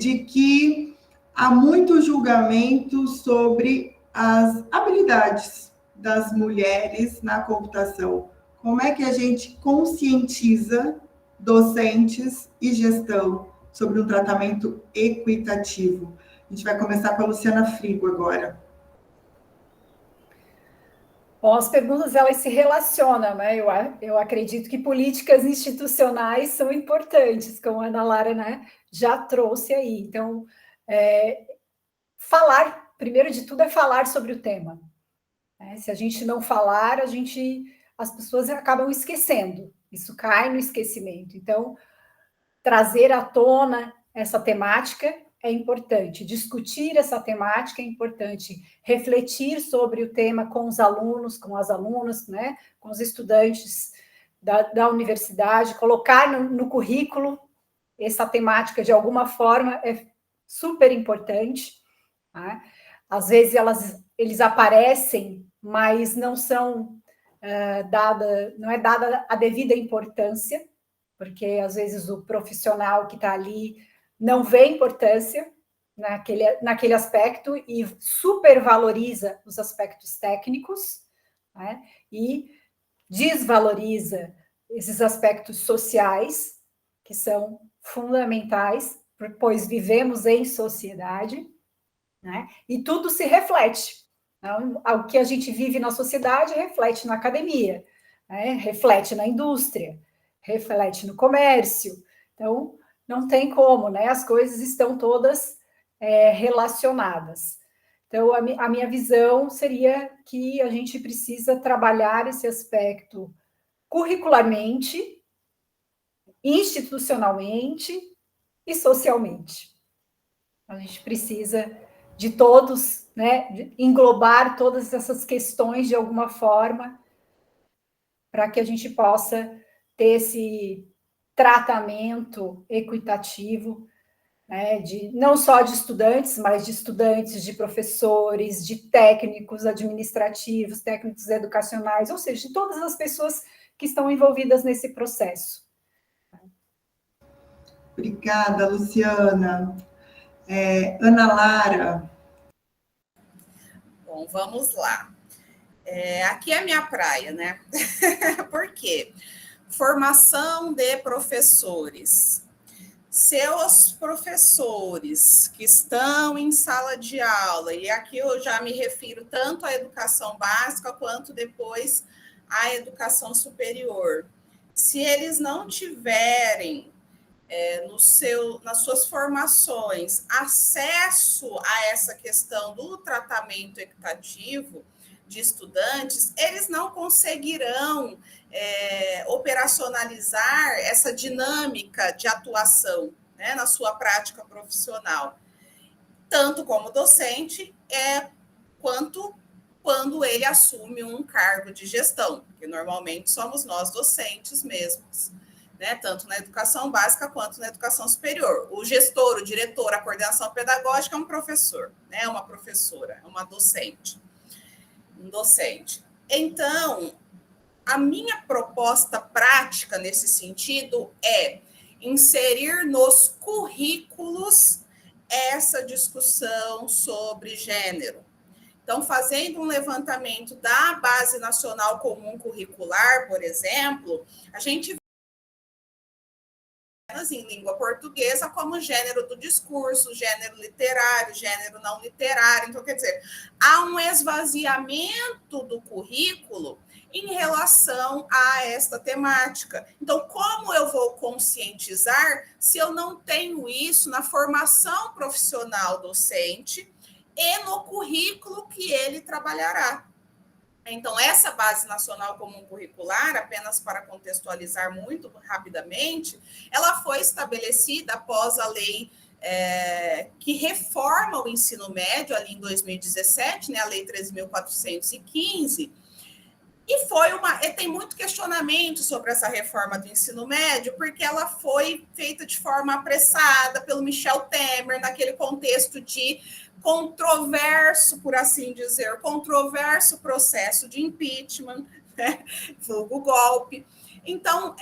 de que há muito julgamento sobre as habilidades das mulheres na computação. Como é que a gente conscientiza docentes e gestão sobre um tratamento equitativo? A gente vai começar com a Luciana Frigo agora. Bom, as perguntas, elas se relacionam, né? Eu acredito que políticas institucionais são importantes, como a Ana Lara, né, já trouxe aí. Então, falar, primeiro de tudo, é falar sobre o tema. Né? Se a gente não falar, as pessoas acabam esquecendo. Isso cai no esquecimento. Então, trazer à tona essa temática é importante, discutir essa temática é importante, refletir sobre o tema com os alunos, com as alunas, né, com os estudantes da universidade, colocar no currículo essa temática de alguma forma é super importante, tá? Às vezes eles aparecem, mas não são não é dada a devida importância, porque às vezes o profissional que está ali não vê importância naquele aspecto e supervaloriza os aspectos técnicos, né? E desvaloriza esses aspectos sociais, que são fundamentais, pois vivemos em sociedade, né? E tudo se reflete. Então, o que a gente vive na sociedade reflete na academia, né? Reflete na indústria, reflete no comércio. Então, não tem como, né? As coisas estão todas relacionadas. Então, a minha visão seria que a gente precisa trabalhar esse aspecto curricularmente, institucionalmente e socialmente. A gente precisa de todos, né, englobar todas essas questões de alguma forma para que a gente possa ter esse tratamento equitativo, né, não só de estudantes, mas de estudantes, de professores, de técnicos administrativos, técnicos educacionais, ou seja, de todas as pessoas que estão envolvidas nesse processo. Obrigada, Luciana. Ana Lara. Bom, vamos lá. Aqui é a minha praia, né? Por quê? Formação de professores. Seus professores que estão em sala de aula, e aqui eu já me refiro tanto à educação básica quanto depois à educação superior. Se eles não tiverem nas suas formações acesso a essa questão do tratamento equitativo de estudantes, eles não conseguirão operacionalizar essa dinâmica de atuação, né, na sua prática profissional, tanto como docente, quanto quando ele assume um cargo de gestão, que normalmente somos nós docentes mesmos, né, tanto na educação básica quanto na educação superior. O gestor, o diretor, a coordenação pedagógica é um professor, né, uma professora, uma docente, um docente. Então, a minha proposta prática nesse sentido é inserir nos currículos essa discussão sobre gênero. Então, fazendo um levantamento da Base Nacional Comum Curricular, por exemplo, a gente vê em língua portuguesa como gênero do discurso, gênero literário, gênero não literário. Então, quer dizer, há um esvaziamento do currículo em relação a esta temática. Então, como eu vou conscientizar se eu não tenho isso na formação profissional docente e no currículo que ele trabalhará? Então, essa Base Nacional Comum Curricular, apenas para contextualizar muito rapidamente, ela foi estabelecida após a lei que reforma o ensino médio, ali em 2017, né, a Lei 13.415, e tem muito questionamento sobre essa reforma do ensino médio, porque ela foi feita de forma apressada pelo Michel Temer, naquele contexto de controverso, por assim dizer, controverso processo de impeachment, né, vulgo golpe. Então,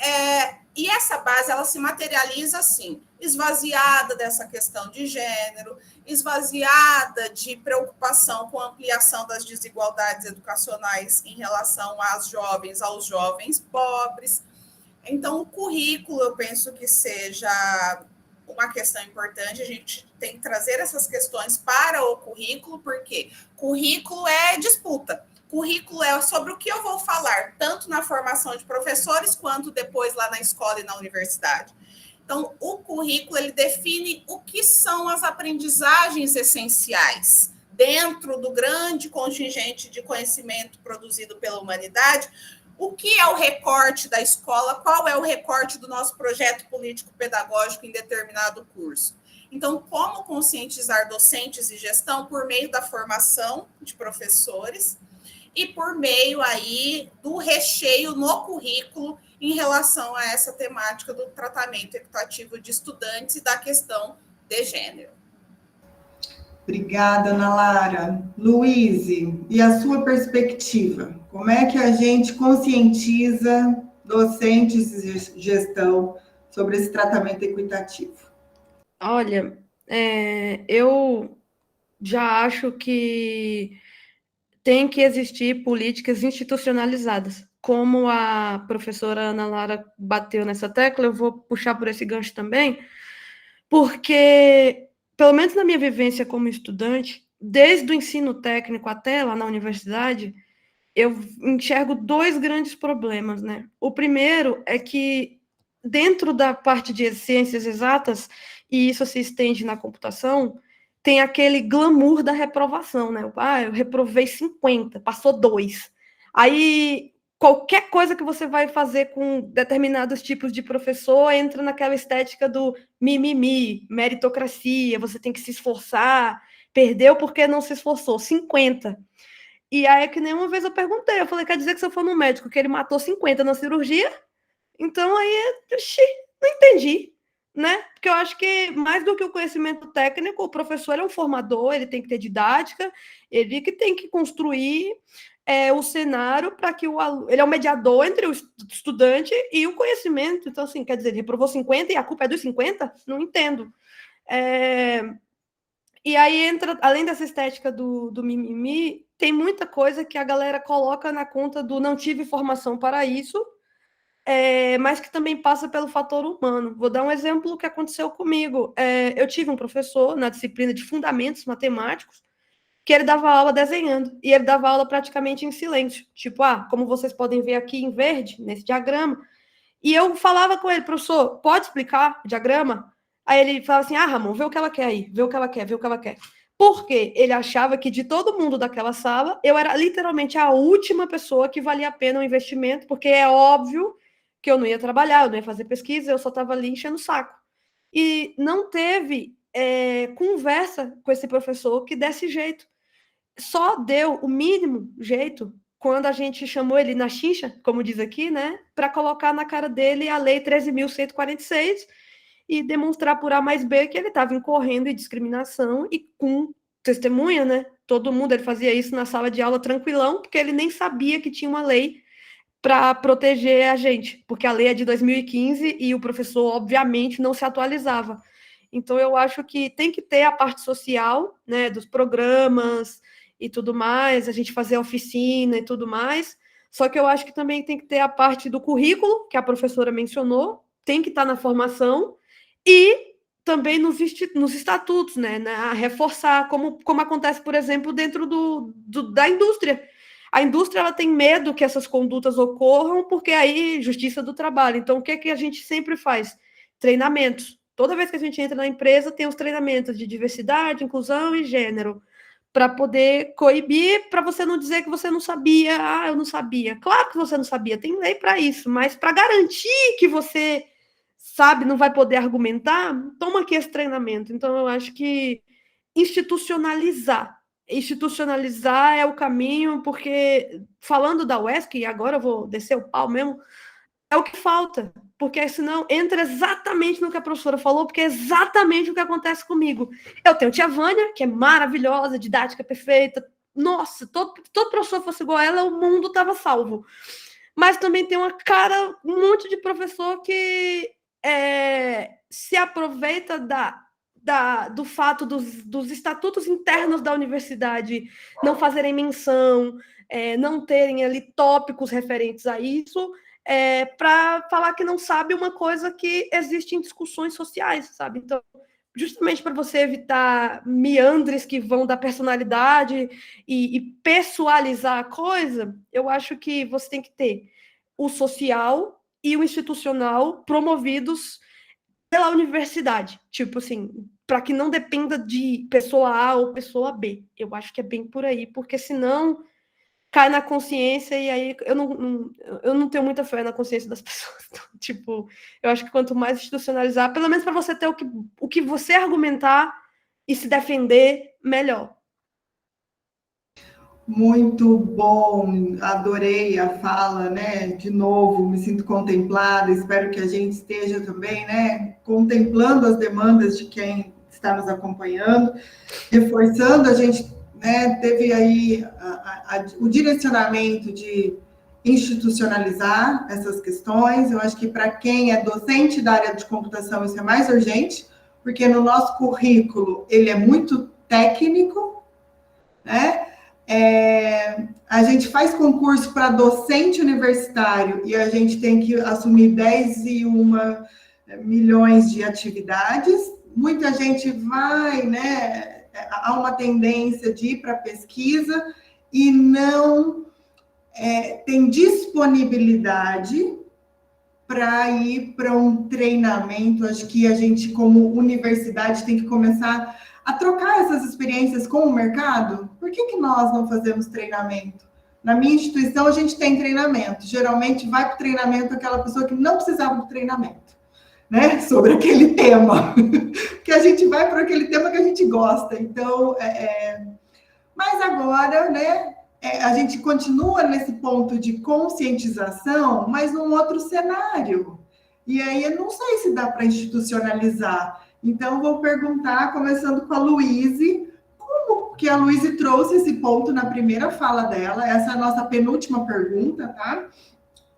e essa base, ela se materializa assim, esvaziada dessa questão de gênero, esvaziada de preocupação com a ampliação das desigualdades educacionais em relação aos jovens pobres. Então, o currículo, eu penso que seja uma questão importante, a gente tem que trazer essas questões para o currículo, porque currículo é disputa. Currículo é sobre o que eu vou falar, tanto na formação de professores, quanto depois lá na escola e na universidade. Então, o currículo, ele define o que são as aprendizagens essenciais dentro do grande contingente de conhecimento produzido pela humanidade. O que é o recorte da escola? Qual é o recorte do nosso projeto político-pedagógico em determinado curso? Então, como conscientizar docentes e gestão por meio da formação de professores e por meio aí do recheio no currículo em relação a essa temática do tratamento equitativo de estudantes e da questão de gênero. Obrigada, Ana Lara. Luiz, e a sua perspectiva? Como é que a gente conscientiza docentes e gestão sobre esse tratamento equitativo? Olha, eu já acho que tem que existir políticas institucionalizadas. Como a professora Ana Lara bateu nessa tecla, eu vou puxar por esse gancho também, porque, pelo menos na minha vivência como estudante, desde o ensino técnico até lá na universidade, eu enxergo dois grandes problemas, né? O primeiro é que, dentro da parte de ciências exatas, e isso se estende na computação, tem aquele glamour da reprovação, né? Eu reprovei 50, passou 2. Aí, qualquer coisa que você vai fazer com determinados tipos de professor entra naquela estética do mimimi, meritocracia, você tem que se esforçar, perdeu porque não se esforçou, 50. E aí, que nem uma vez eu perguntei, eu falei, quer dizer que se eu for no médico que ele matou 50 na cirurgia? Então aí, não entendi, né? Porque eu acho que mais do que o conhecimento técnico, o professor é um formador, ele tem que ter didática, ele que tem que construir o cenário para que o aluno, ele é o mediador entre o estudante e o conhecimento. Então, assim, quer dizer, ele reprovou 50 e a culpa é dos 50? Não entendo. E aí entra, além dessa estética do mimimi, tem muita coisa que a galera coloca na conta do não tive formação para isso, mas que também passa pelo fator humano. Vou dar um exemplo que aconteceu comigo. Eu tive um professor na disciplina de fundamentos matemáticos que ele dava aula desenhando, e ele dava aula praticamente em silêncio. Tipo, como vocês podem ver aqui em verde, nesse diagrama. E eu falava com ele, professor, pode explicar o diagrama? Aí ele falava assim, Ramon, vê o que ela quer aí, vê o que ela quer, vê o que ela quer. Porque ele achava que de todo mundo daquela sala, eu era literalmente a última pessoa que valia a pena o investimento, porque é óbvio que eu não ia trabalhar, eu não ia fazer pesquisa, eu só estava ali enchendo o saco. E não teve conversa com esse professor que desse jeito. Só deu o mínimo jeito quando a gente chamou ele na chincha, como diz aqui, né, para colocar na cara dele a Lei 13.146 e demonstrar por A mais B que ele estava incorrendo em discriminação e com testemunha, né? Todo mundo, ele fazia isso na sala de aula tranquilão, porque ele nem sabia que tinha uma lei para proteger a gente, porque a lei é de 2015 e o professor, obviamente, não se atualizava. Então, eu acho que tem que ter a parte social, né, dos programas e tudo mais, a gente fazer oficina e tudo mais, só que eu acho que também tem que ter a parte do currículo, que a professora mencionou, tem que estar na formação, e também nos estatutos, né, a reforçar, como acontece, por exemplo, dentro da indústria. A indústria ela tem medo que essas condutas ocorram, porque aí, justiça do trabalho. Então, o que a gente sempre faz? Treinamentos. Toda vez que a gente entra na empresa, tem os treinamentos de diversidade, inclusão e gênero, para poder coibir, para você não dizer que você não sabia. Eu não sabia. Claro que você não sabia, tem lei para isso, mas para garantir que você sabe, não vai poder argumentar, toma aqui esse treinamento. Então, eu acho que institucionalizar é o caminho, porque, falando da UESC, e agora eu vou descer o pau mesmo, é o que falta, porque senão entra exatamente no que a professora falou, porque é exatamente o que acontece comigo. Eu tenho tia Vânia, que é maravilhosa, didática perfeita, nossa, todo professor fosse igual a ela, o mundo estava salvo. Mas também tem um monte de professor que se aproveita do fato dos estatutos internos da universidade não fazerem menção, não terem ali tópicos referentes a isso, para falar que não sabe uma coisa que existe em discussões sociais, sabe? Então, justamente para você evitar meandres que vão da personalidade e pessoalizar a coisa, eu acho que você tem que ter o social e o institucional promovidos pela universidade, tipo assim, para que não dependa de pessoa A ou pessoa B. Eu acho que é bem por aí, porque senão cai na consciência e aí eu não tenho muita fé na consciência das pessoas. Então, tipo, eu acho que quanto mais institucionalizar, pelo menos para você ter o que você argumentar e se defender, melhor. Muito bom, adorei a fala, né? De novo, me sinto contemplada, espero que a gente esteja também, né? Contemplando as demandas de quem está nos acompanhando, reforçando, a gente, né, teve aí o direcionamento de institucionalizar essas questões. Eu acho que para quem é docente da área de computação, isso é mais urgente, porque no nosso currículo ele é muito técnico, né? A gente faz concurso para docente universitário e a gente tem que assumir 10 milhões de atividades. Muita gente vai, né? Há uma tendência de ir para pesquisa e não tem disponibilidade para ir para um treinamento. Acho que a gente, como universidade, tem que começar a trocar essas experiências com o mercado. Por que nós não fazemos treinamento? Na minha instituição, a gente tem treinamento. Geralmente, vai para o treinamento aquela pessoa que não precisava do treinamento, né? Sobre aquele tema. Porque a gente vai para aquele tema que a gente gosta. Então, mas agora, né? A gente continua nesse ponto de conscientização, mas num outro cenário. E aí eu não sei se dá para institucionalizar. Então, vou perguntar, começando com a Luíse, como que a Luíse trouxe esse ponto na primeira fala dela. Essa é a nossa penúltima pergunta, tá?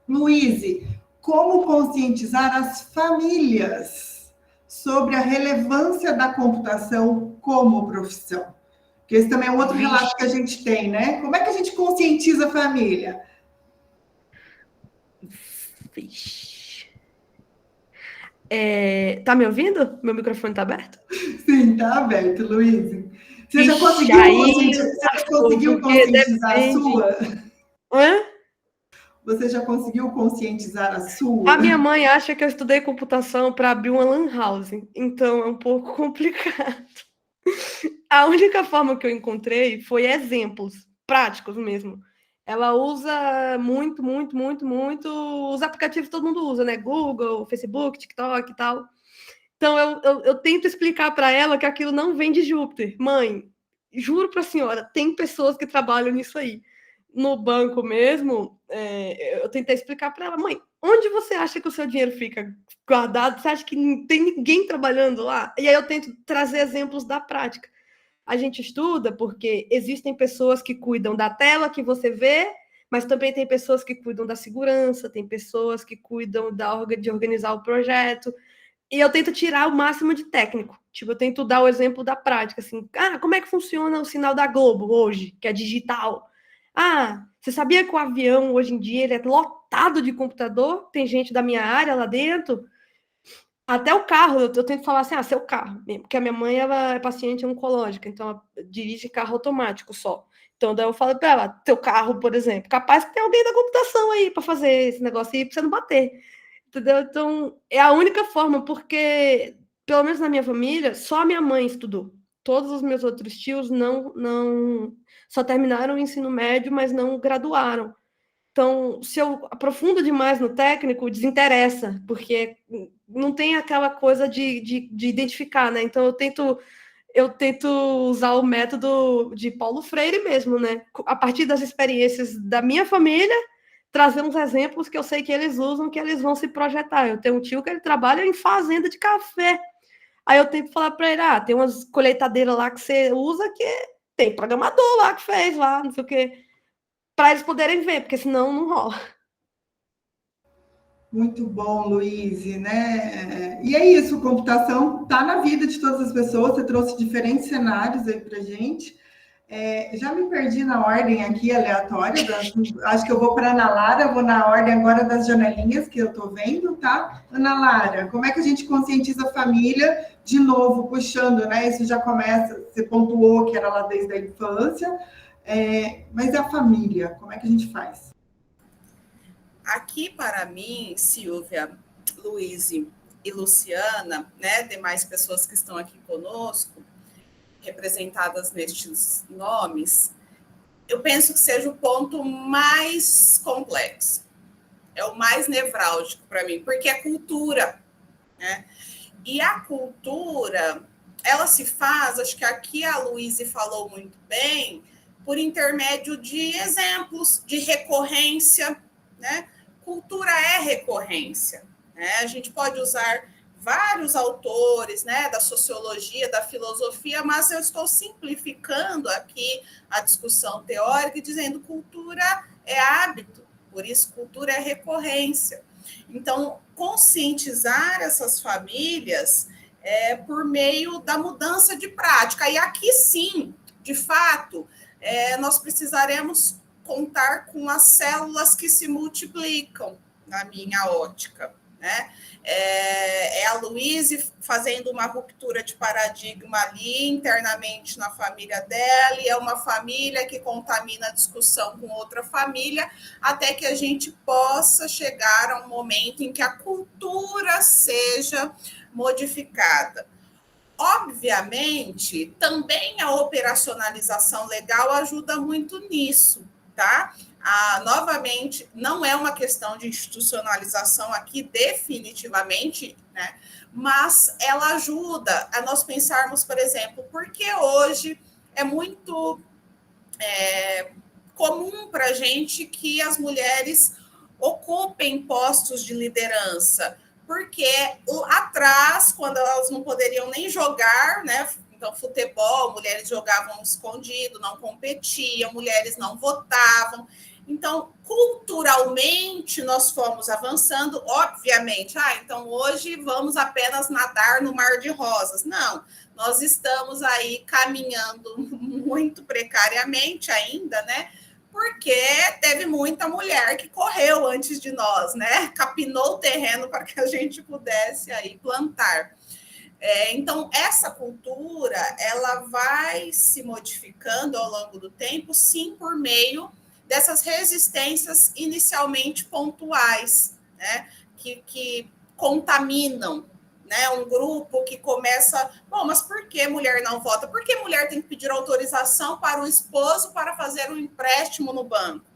Luíse, como conscientizar as famílias sobre a relevância da computação como profissão? Porque esse também é um outro relato que a gente tem, né? Como é que a gente conscientiza a família? Tá me ouvindo? Meu microfone está aberto? Sim, está aberto, Luíse. Você já conseguiu conscientizar a sua? Hã? Você já conseguiu conscientizar a sua? A minha mãe acha que eu estudei computação para abrir uma lan house, então é um pouco complicado. A única forma que eu encontrei foi exemplos práticos mesmo. Ela usa muito os aplicativos que todo mundo usa, né? Google, Facebook, TikTok e tal. Então eu tento explicar para ela que aquilo não vem de Júpiter. Mãe, juro para a senhora, tem pessoas que trabalham nisso aí. No banco mesmo, eu tentei explicar para ela, mãe, onde você acha que o seu dinheiro fica guardado? Você acha que não tem ninguém trabalhando lá? E aí eu tento trazer exemplos da prática. A gente estuda porque existem pessoas que cuidam da tela que você vê, mas também tem pessoas que cuidam da segurança, tem pessoas que cuidam de organizar o projeto. E eu tento tirar o máximo de técnico. Tipo, eu tento dar o exemplo da prática, assim. Como é que funciona o sinal da Globo hoje, que é digital? Você sabia que o avião, hoje em dia, ele é lotado de computador? Tem gente da minha área lá dentro. Até o carro, eu tento falar assim, seu carro. Porque a minha mãe, ela é paciente oncológica, então ela dirige carro automático só. Então, daí eu falo para ela, teu carro, por exemplo, capaz que tem alguém da computação aí para fazer esse negócio aí, para você não bater. Entendeu? Então, é a única forma, porque, pelo menos na minha família, só a minha mãe estudou. Todos os meus outros tios não só terminaram o ensino médio, mas não graduaram. Então, se eu aprofundo demais no técnico, desinteressa, porque não tem aquela coisa de identificar, né? Então, eu tento usar o método de Paulo Freire mesmo, né? A partir das experiências da minha família, trazer uns exemplos que eu sei que eles usam, que eles vão se projetar. Eu tenho um tio que ele trabalha em fazenda de café. Aí eu tento falar para ele, tem umas colheitadeiras lá que você usa que tem programador lá que fez lá, não sei o quê, para eles poderem ver, porque senão não rola. Muito bom, Luíse, né? E é isso, computação está na vida de todas as pessoas, você trouxe diferentes cenários aí para a gente. Já me perdi na ordem aqui, aleatória, acho que eu vou para a Ana Lara, vou na ordem agora das janelinhas que eu estou vendo, tá? Ana Lara, como é que a gente conscientiza a família, de novo, puxando, né? Isso já começa, você pontuou que era lá desde a infância, mas a família, como é que a gente faz? Aqui, para mim, Silvia, Luíse e Luciana, né, demais pessoas que estão aqui conosco, representadas nestes nomes, eu penso que seja o ponto mais complexo, é o mais nevrálgico para mim, porque é cultura, né? E a cultura, ela se faz, acho que aqui a Luíse falou muito bem, por intermédio de exemplos, de recorrência, né? Cultura é recorrência, né? A gente pode usar vários autores, né, da sociologia, da filosofia, mas eu estou simplificando aqui a discussão teórica e dizendo cultura é hábito, por isso cultura é recorrência. Então, conscientizar essas famílias por meio da mudança de prática. E aqui sim, de fato, nós precisaremos contar com as células que se multiplicam, na minha ótica, né? A Luíse fazendo uma ruptura de paradigma ali internamente na família dela, e é uma família que contamina a discussão com outra família, até que a gente possa chegar a um momento em que a cultura seja modificada. Obviamente, também a operacionalização legal ajuda muito nisso, tá? Novamente, não é uma questão de institucionalização aqui, definitivamente, né? Mas ela ajuda a nós pensarmos, por exemplo, porque hoje é muito comum para a gente que as mulheres ocupem postos de liderança, porque atrás, quando elas não poderiam nem jogar, né? Então, futebol, mulheres jogavam escondido, não competiam, mulheres não votavam. Então, culturalmente, nós fomos avançando, obviamente. Então hoje vamos apenas nadar no mar de rosas. Não, nós estamos aí caminhando muito precariamente ainda, né? Porque teve muita mulher que correu antes de nós, né? Capinou o terreno para que a gente pudesse aí plantar. Então, essa cultura, ela vai se modificando ao longo do tempo, sim, por meio dessas resistências inicialmente pontuais, né? Que contaminam, né? Um grupo que começa... Bom, mas por que mulher não vota? Por que mulher tem que pedir autorização para o esposo para fazer um empréstimo no banco?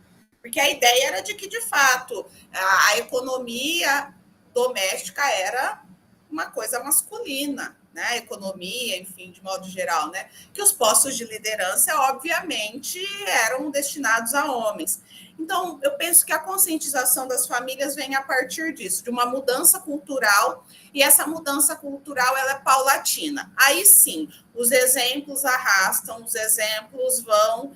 Porque a ideia era de que, de fato, a economia doméstica era uma coisa masculina, né? A economia, enfim, de modo geral, né? Que os postos de liderança, obviamente, eram destinados a homens. Então, eu penso que a conscientização das famílias vem a partir disso, de uma mudança cultural, e essa mudança cultural ela é paulatina. Aí sim, os exemplos arrastam, os exemplos vão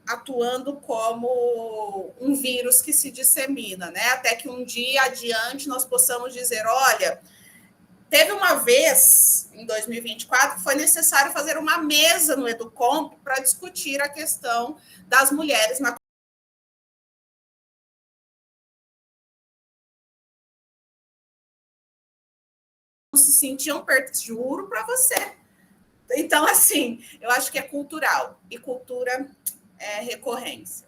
atuando como um vírus que se dissemina, né? Até que um dia adiante nós possamos dizer, olha, teve uma vez, em 2024, foi necessário fazer uma mesa no Educomp para discutir a questão das mulheres na se sentiam perto, juro para você. Então, assim, eu acho que é cultural, e cultura é recorrência.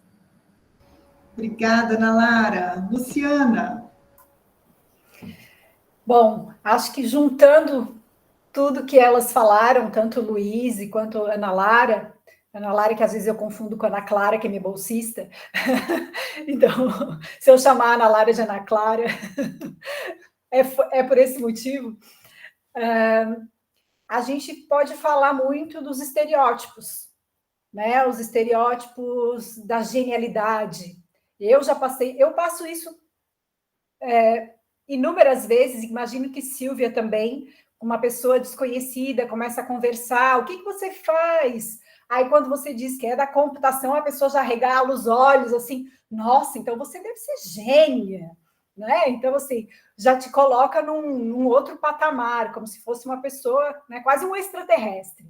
Obrigada, Ana Lara. Luciana. Bom, acho que juntando tudo que elas falaram, tanto Luíse quanto Ana Lara, que às vezes eu confundo com a Ana Clara, que é minha bolsista, então, se eu chamar a Ana Lara de Ana Clara, é por esse motivo. A gente pode falar muito dos estereótipos, né? Os estereótipos da genialidade. Eu passo isso inúmeras vezes, imagino que Silvia também, uma pessoa desconhecida, começa a conversar, o que você faz? Aí quando você diz que é da computação, a pessoa já regala os olhos, assim, nossa, então você deve ser gênia, né? Então, assim, já te coloca num outro patamar, como se fosse uma pessoa, né, quase um extraterrestre.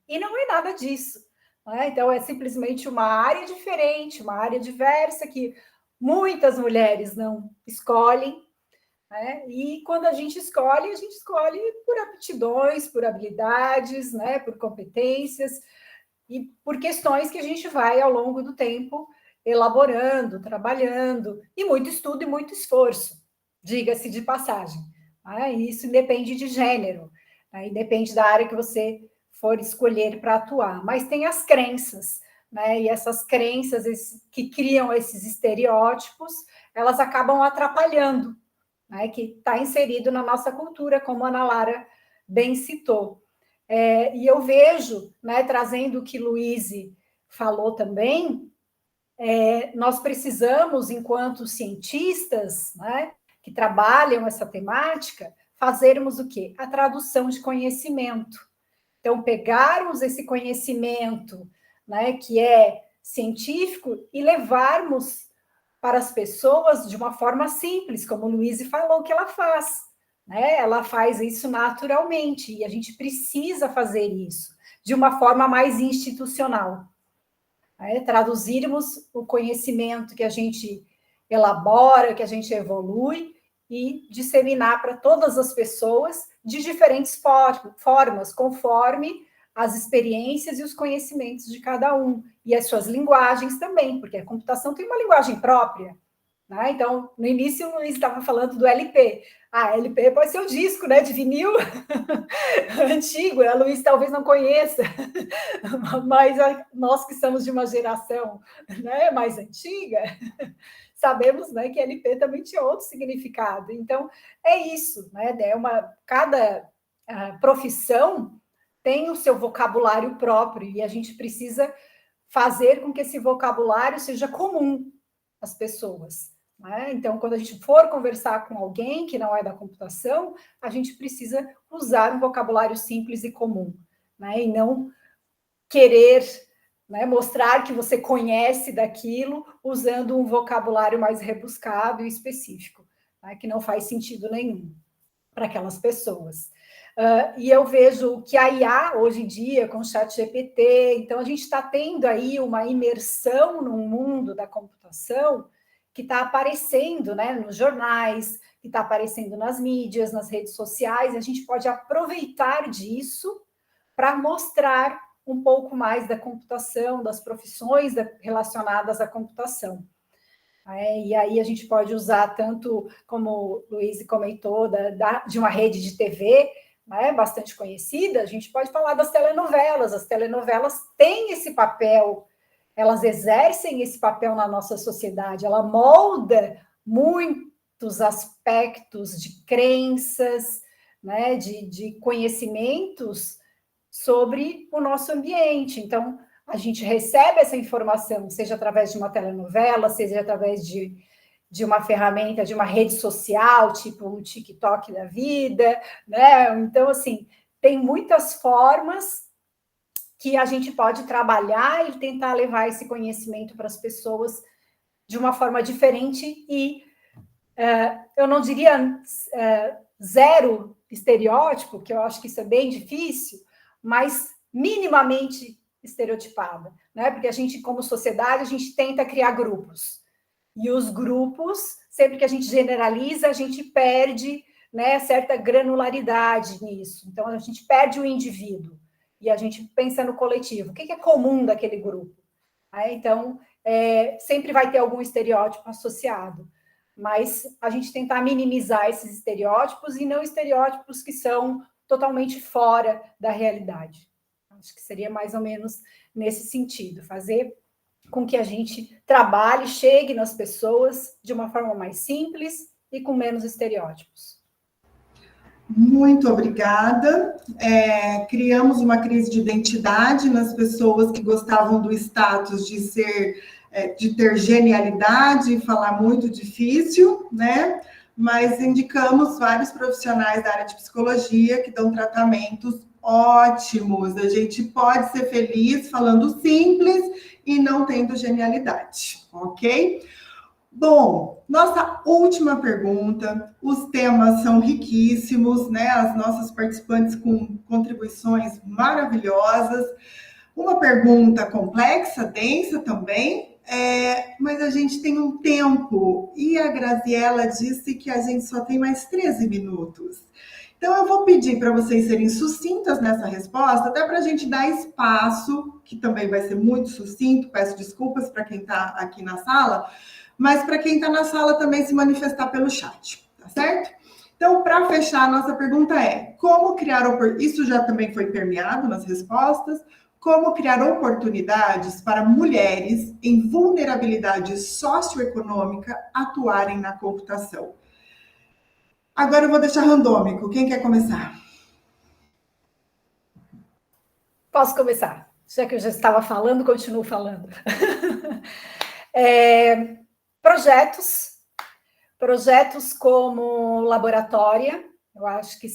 E não é nada disso, né? Então, é simplesmente uma área diferente, uma área diversa, que muitas mulheres não escolhem, né? E quando a gente escolhe por aptidões, por habilidades, né? Por competências e por questões que a gente vai, ao longo do tempo, elaborando, trabalhando, e muito estudo e muito esforço, diga-se de passagem. Né? Isso depende de gênero, né? E depende da área que você for escolher para atuar. Mas tem as crenças, né? E essas crenças que criam esses estereótipos, elas acabam atrapalhando, né? Que está inserido na nossa cultura, como a Ana Lara bem citou. E eu vejo, né, trazendo o que Luíse falou também, nós precisamos, enquanto cientistas, né, que trabalham essa temática, fazermos o quê? A tradução de conhecimento. Então, pegarmos esse conhecimento, né, que é científico e levarmos para as pessoas de uma forma simples, como o Luíse falou que ela faz. Né? Ela faz isso naturalmente, e a gente precisa fazer isso de uma forma mais institucional. Traduzirmos o conhecimento que a gente elabora, que a gente evolui, e disseminar para todas as pessoas de diferentes formas, conforme as experiências e os conhecimentos de cada um, e as suas linguagens também, porque a computação tem uma linguagem própria. Né? Então, no início, o Luiz estava falando do LP. LP pode ser o disco, né, de vinil antigo, a Luiz talvez não conheça, mas nós que somos de uma geração, né, mais antiga, sabemos, né, que LP também tinha outro significado. Então, é isso, né? Cada profissão tem o seu vocabulário próprio, e a gente precisa fazer com que esse vocabulário seja comum às pessoas. Né? Então, quando a gente for conversar com alguém que não é da computação, a gente precisa usar um vocabulário simples e comum, né? E não querer, né, mostrar que você conhece daquilo usando um vocabulário mais rebuscado e específico, né, que não faz sentido nenhum para aquelas pessoas. E eu vejo que a IA, hoje em dia, com o ChatGPT, então a gente está tendo aí uma imersão no mundo da computação que está aparecendo, né, nos jornais, que está aparecendo nas mídias, nas redes sociais, e a gente pode aproveitar disso para mostrar um pouco mais da computação, das profissões relacionadas à computação. E aí a gente pode usar tanto, como o Luiz comentou, de uma rede de TV, né, bastante conhecida, a gente pode falar das telenovelas. As telenovelas têm esse papel, elas exercem esse papel na nossa sociedade, ela molda muitos aspectos de crenças, né, de conhecimentos sobre o nosso ambiente. Então, a gente recebe essa informação, seja através de uma telenovela, seja através de uma ferramenta, de uma rede social, tipo o TikTok da vida, né? Então, assim, tem muitas formas que a gente pode trabalhar e tentar levar esse conhecimento para as pessoas de uma forma diferente e, eu não diria zero estereótipo, que eu acho que isso é bem difícil, mas minimamente estereotipada, né? Porque a gente, como sociedade, a gente tenta criar grupos. E os grupos, sempre que a gente generaliza, a gente perde, né, certa granularidade nisso. Então, a gente perde o indivíduo e a gente pensa no coletivo. O que é comum daquele grupo? Então, sempre vai ter algum estereótipo associado, mas a gente tentar minimizar esses estereótipos e não estereótipos que são totalmente fora da realidade. Acho que seria mais ou menos nesse sentido, fazer com que a gente trabalhe, chegue nas pessoas de uma forma mais simples e com menos estereótipos. Muito obrigada. Criamos uma crise de identidade nas pessoas que gostavam do status de ter genialidade e falar muito difícil, né? Mas indicamos vários profissionais da área de psicologia que dão tratamentos ótimos. A gente pode ser feliz falando simples e não tendo genialidade, ok? Bom, nossa última pergunta. Os temas são riquíssimos, né? As nossas participantes com contribuições maravilhosas. Uma pergunta complexa, densa também, mas a gente tem um tempo. E a Graziela disse que a gente só tem mais 13 minutos. Então, eu vou pedir para vocês serem sucintas nessa resposta, até para a gente dar espaço, que também vai ser muito sucinto, peço desculpas para quem está aqui na sala, mas para quem está na sala também se manifestar pelo chat, tá certo? Então, para fechar, a nossa pergunta é, como criar... Isso já também foi permeado nas respostas. Como criar oportunidades para mulheres em vulnerabilidade socioeconômica atuarem na computação? Agora eu vou deixar randômico. Quem quer começar? Posso começar? Já que eu já estava falando, continuo falando. Projetos como Laboratória, eu acho que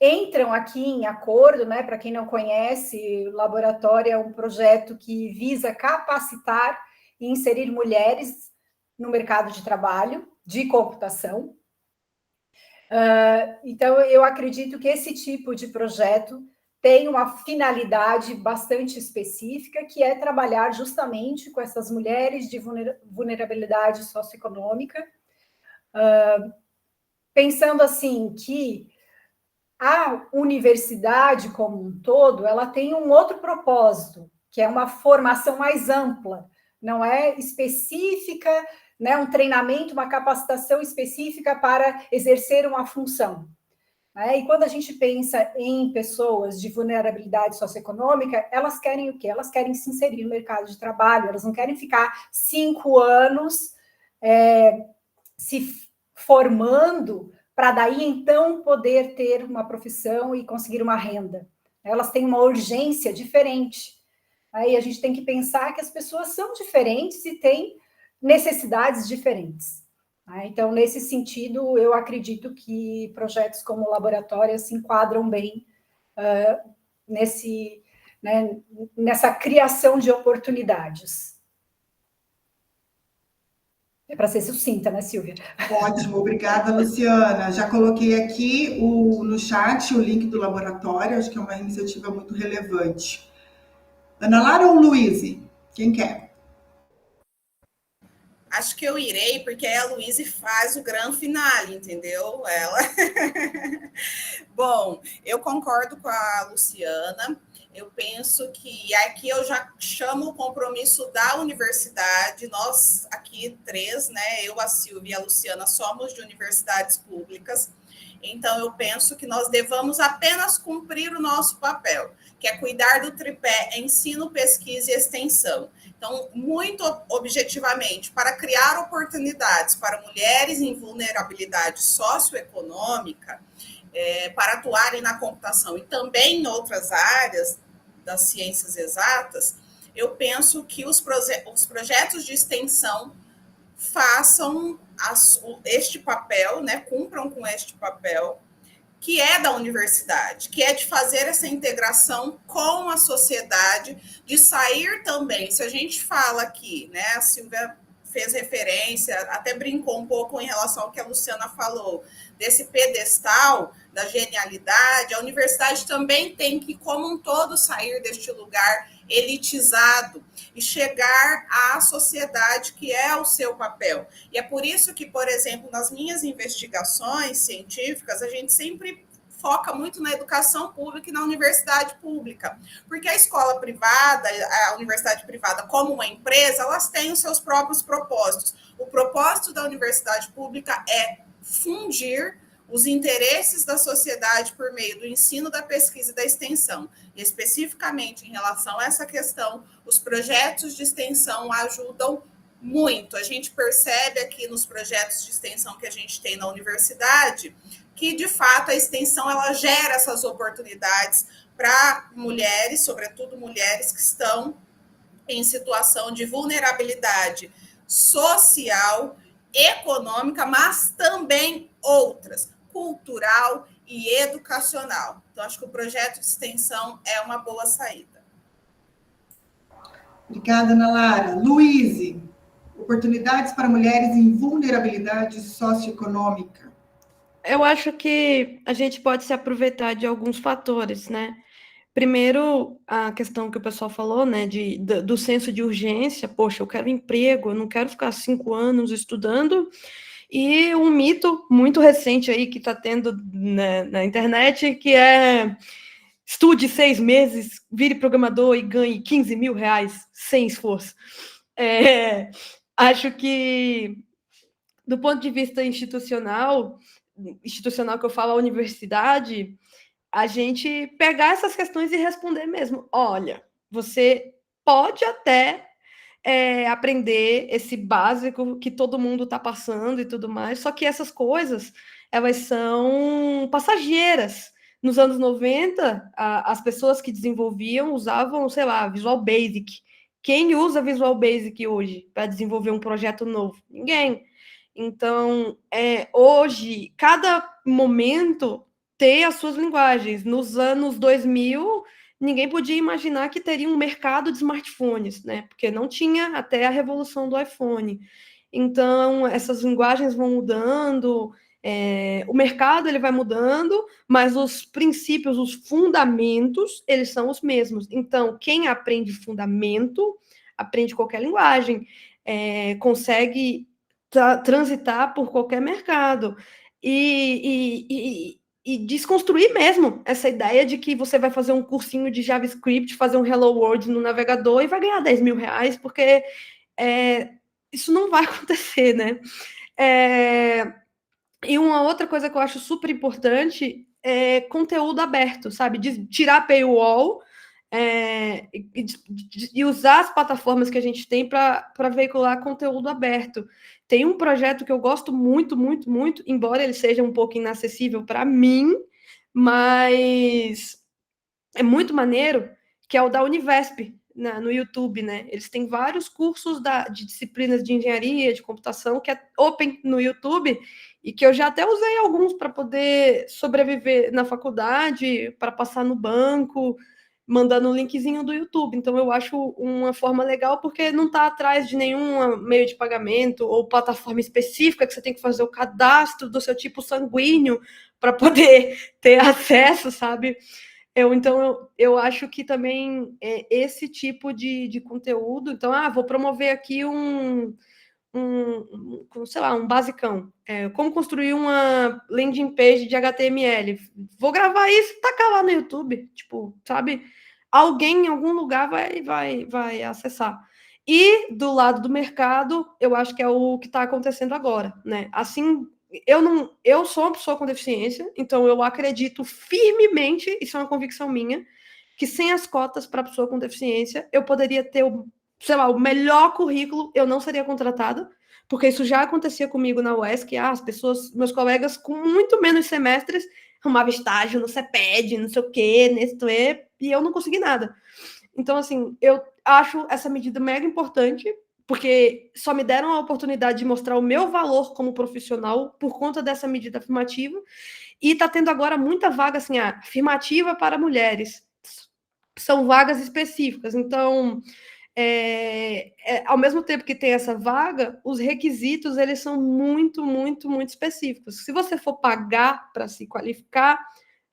entram aqui em acordo, né? Para quem não conhece, o Laboratório é um projeto que visa capacitar e inserir mulheres no mercado de trabalho de computação. Então, eu acredito que esse tipo de projeto tem uma finalidade bastante específica, que é trabalhar justamente com essas mulheres de vulnerabilidade socioeconômica, pensando assim que a universidade como um todo, ela tem um outro propósito, que é uma formação mais ampla, não é específica, né, um treinamento, uma capacitação específica para exercer uma função. E quando a gente pensa em pessoas de vulnerabilidade socioeconômica, elas querem o quê? Elas querem se inserir no mercado de trabalho, elas não querem ficar 5 anos se formando para daí, então, poder ter uma profissão e conseguir uma renda. Elas têm uma urgência diferente. Aí a gente tem que pensar que as pessoas são diferentes e têm necessidades diferentes. Então, nesse sentido, eu acredito que projetos como o Laboratório se enquadram bem nessa criação de oportunidades. É para ser sucinta, né, Silvia? Ótimo, obrigada, Luciana. Já coloquei aqui no chat o link do laboratório, acho que é uma iniciativa muito relevante. Ana Lara ou Luíse? Quem quer? Acho que eu irei, porque a Luíse faz o grande finale, entendeu? Ela. Bom, eu concordo com a Luciana. Eu penso que aqui eu já chamo o compromisso da universidade. Nós aqui 3, né? Eu, a Silvia e a Luciana, somos de universidades públicas. Então, eu penso que nós devamos apenas cumprir o nosso papel, que é cuidar do tripé ensino, pesquisa e extensão. Então, muito objetivamente, para criar oportunidades para mulheres em vulnerabilidade socioeconômica, para atuarem na computação e também em outras áreas das ciências exatas, eu penso que os projetos de extensão façam este papel, né, cumpram com este papel, que é da universidade, que é de fazer essa integração com a sociedade, de sair também, se a gente fala aqui, né, a Silvia fez referência, até brincou um pouco em relação ao que a Luciana falou, desse pedestal da genialidade, a universidade também tem que, como um todo, sair deste lugar elitizado e chegar à sociedade, que é o seu papel. E é por isso que, por exemplo, nas minhas investigações científicas, a gente sempre foca muito na educação pública e na universidade pública, porque a escola privada, a universidade privada, como uma empresa, elas têm os seus próprios propósitos. O propósito da universidade pública é fundir os interesses da sociedade por meio do ensino, da pesquisa e da extensão. E especificamente em relação a essa questão, os projetos de extensão ajudam muito. A gente percebe aqui nos projetos de extensão que a gente tem na universidade que, de fato, a extensão ela gera essas oportunidades para mulheres, sobretudo mulheres que estão em situação de vulnerabilidade social, econômica, mas também outras, cultural e educacional. Então, acho que o projeto de extensão é uma boa saída. Obrigada, Ana Lara. Luíse, oportunidades para mulheres em vulnerabilidade socioeconômica. Eu acho que a gente pode se aproveitar de alguns fatores, né? Primeiro, a questão que o pessoal falou, né, do senso de urgência. Poxa, eu quero emprego, eu não quero ficar 5 anos estudando. E um mito muito recente aí que está tendo na internet, que é estude 6 meses, vire programador e ganhe 15 mil reais sem esforço. Acho que, do ponto de vista institucional que eu falo, a universidade, a gente pegar essas questões e responder mesmo. Olha, você pode até aprender esse básico que todo mundo está passando e tudo mais, só que essas coisas, elas são passageiras, nos anos 90, as pessoas que desenvolviam usavam, sei lá, Visual Basic. Quem usa Visual Basic hoje para desenvolver um projeto novo? Ninguém. Então, hoje, cada momento tem as suas linguagens. Nos anos 2000, ninguém podia imaginar que teria um mercado de smartphones, né? Porque não tinha até a revolução do iPhone. Então, essas linguagens vão mudando, o mercado ele vai mudando, mas os princípios, os fundamentos, eles são os mesmos. Então, quem aprende fundamento, aprende qualquer linguagem, consegue transitar por qualquer mercado. E desconstruir mesmo essa ideia de que você vai fazer um cursinho de JavaScript, fazer um Hello World no navegador e vai ganhar 10 mil reais, porque isso não vai acontecer, né? E uma outra coisa que eu acho super importante é conteúdo aberto, sabe? De tirar a paywall e usar as plataformas que a gente tem para veicular conteúdo aberto. Tem um projeto que eu gosto muito, muito, muito, embora ele seja um pouco inacessível para mim, mas é muito maneiro, que é o da Univesp, no YouTube, né? Eles têm vários cursos de disciplinas de engenharia, de computação, que é open no YouTube, e que eu já até usei alguns para poder sobreviver na faculdade, para passar no banco, mandando um linkzinho do YouTube. Então, eu acho uma forma legal, porque não está atrás de nenhum meio de pagamento ou plataforma específica que você tem que fazer o cadastro do seu tipo sanguíneo para poder ter acesso, sabe? Então, eu acho que também esse tipo de conteúdo... Então, vou promover aqui sei lá, um basicão. Como construir uma landing page de HTML. Vou gravar isso e tacar lá no YouTube. Tipo, sabe? Alguém em algum lugar vai acessar. E do lado do mercado, eu acho que é o que está acontecendo agora, né? Assim, eu sou uma pessoa com deficiência, então eu acredito firmemente, isso é uma convicção minha, que sem as cotas para pessoa com deficiência, eu poderia ter, sei lá, o melhor currículo, eu não seria contratada, porque isso já acontecia comigo na UESC, as pessoas, meus colegas com muito menos semestres, arrumavam estágio no CEPED, não sei o quê, e eu não consegui nada. Então, assim, eu acho essa medida mega importante, porque só me deram a oportunidade de mostrar o meu valor como profissional por conta dessa medida afirmativa, e está tendo agora muita vaga, assim, afirmativa para mulheres. São vagas específicas, então, ao mesmo tempo que tem essa vaga, os requisitos, eles são muito, muito, muito específicos. Se você for pagar para se qualificar,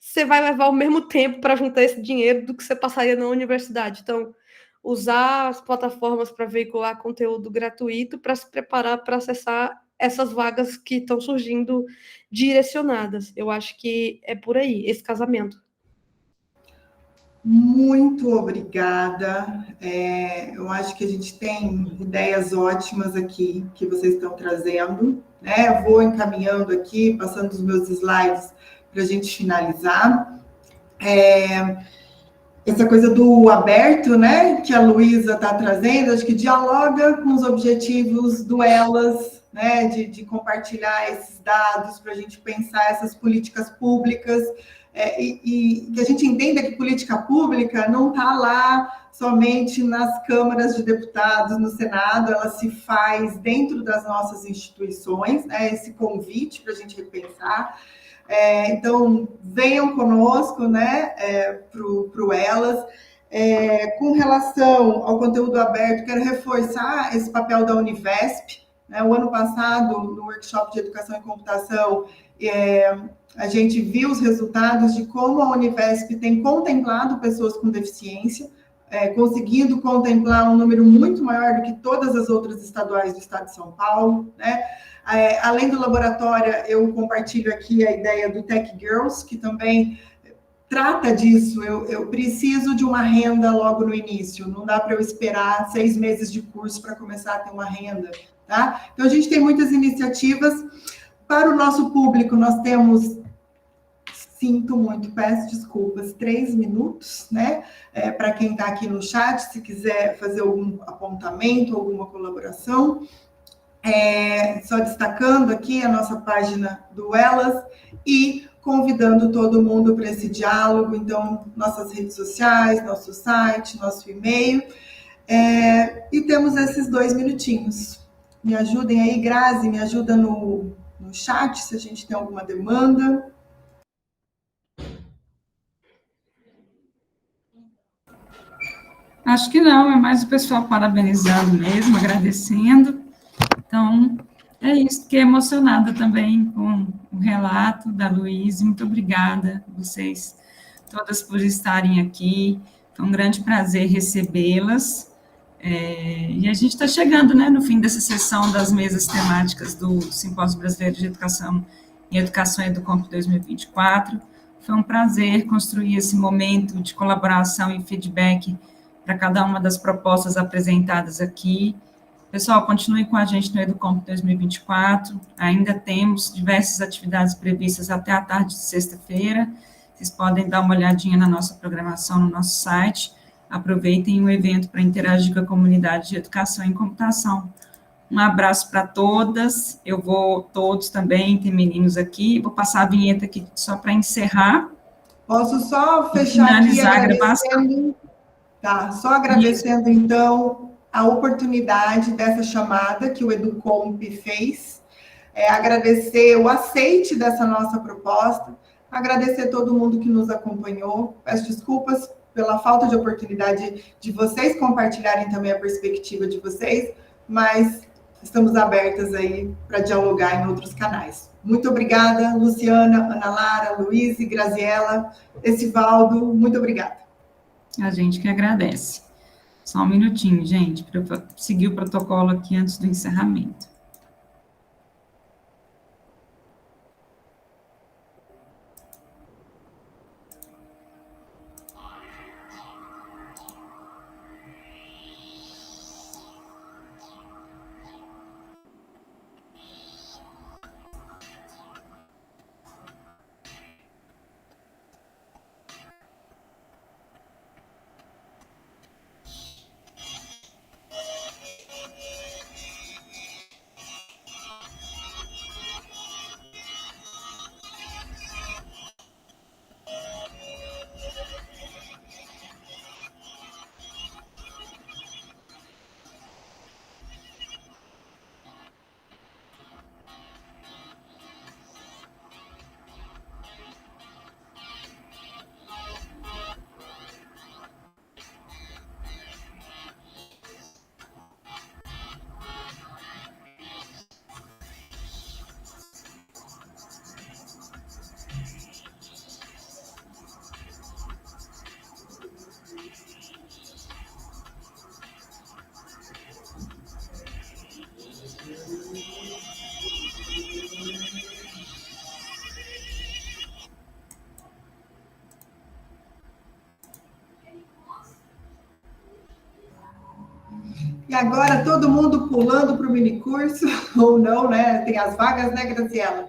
você vai levar o mesmo tempo para juntar esse dinheiro do que você passaria na universidade. Então, usar as plataformas para veicular conteúdo gratuito para se preparar para acessar essas vagas que estão surgindo direcionadas. Eu acho que é por aí, esse casamento. Muito obrigada. Eu acho que a gente tem ideias ótimas aqui que vocês estão trazendo, né? Eu vou encaminhando aqui, passando os meus slides para a gente finalizar. Essa coisa do aberto, né, que a Luísa está trazendo, acho que dialoga com os objetivos do Elas, né, de compartilhar esses dados para a gente pensar essas políticas públicas, e que a gente entenda que política pública não está lá somente nas câmaras de deputados, no Senado, ela se faz dentro das nossas instituições, né, esse convite para a gente repensar. Então, venham conosco, né, para o Elas. Com relação ao conteúdo aberto, quero reforçar esse papel da Univesp, né? O ano passado, no workshop de Educação e Computação, a gente viu os resultados de como a Univesp tem contemplado pessoas com deficiência, conseguindo contemplar um número muito maior do que todas as outras estaduais do estado de São Paulo, né? Além do laboratório, eu compartilho aqui a ideia do Tech Girls, que também trata disso. Eu preciso de uma renda logo no início, não dá para eu esperar 6 meses de curso para começar a ter uma renda, tá? Então, a gente tem muitas iniciativas. Para o nosso público, nós temos, sinto muito, peço desculpas, 3 minutos, né? Para quem está aqui no chat, se quiser fazer algum apontamento, alguma colaboração. Só destacando aqui a nossa página do Elas e convidando todo mundo para esse diálogo. Então, nossas redes sociais, nosso site, nosso e-mail. E temos esses 2 minutinhos. Me ajudem aí, Grazi, me ajuda no chat, se a gente tem alguma demanda. Acho que não, é mais o pessoal parabenizando mesmo, agradecendo. Então, é isso, fiquei emocionada também com o relato da Luísa. Muito obrigada a vocês todas por estarem aqui. Foi um grande prazer recebê-las. E a gente está chegando, né, no fim dessa sessão das mesas temáticas do Simpósio Brasileiro de Educação e Educação Educomp 2024. Foi um prazer construir esse momento de colaboração e feedback para cada uma das propostas apresentadas aqui. Pessoal, continue com a gente no Educomp 2024, ainda temos diversas atividades previstas até a tarde de sexta-feira, vocês podem dar uma olhadinha na nossa programação no nosso site, aproveitem o evento para interagir com a comunidade de educação em computação. Um abraço para todas, eu vou todos também, tem meninos aqui, vou passar a vinheta aqui só para encerrar. Posso só fechar aqui agradecendo? Tá, só agradecendo, então, a oportunidade dessa chamada que o Educomp fez, agradecer o aceite dessa nossa proposta, agradecer todo mundo que nos acompanhou, peço desculpas pela falta de oportunidade de vocês compartilharem também a perspectiva de vocês, mas estamos abertas aí para dialogar em outros canais. Muito obrigada, Luciana, Ana Lara, Luiz e Graziela, Esivaldo, muito obrigada. A gente que agradece. Só um minutinho, gente, para eu seguir o protocolo aqui antes do encerramento. E agora todo mundo pulando para o minicurso, ou não, né? Tem as vagas, né, Graziela?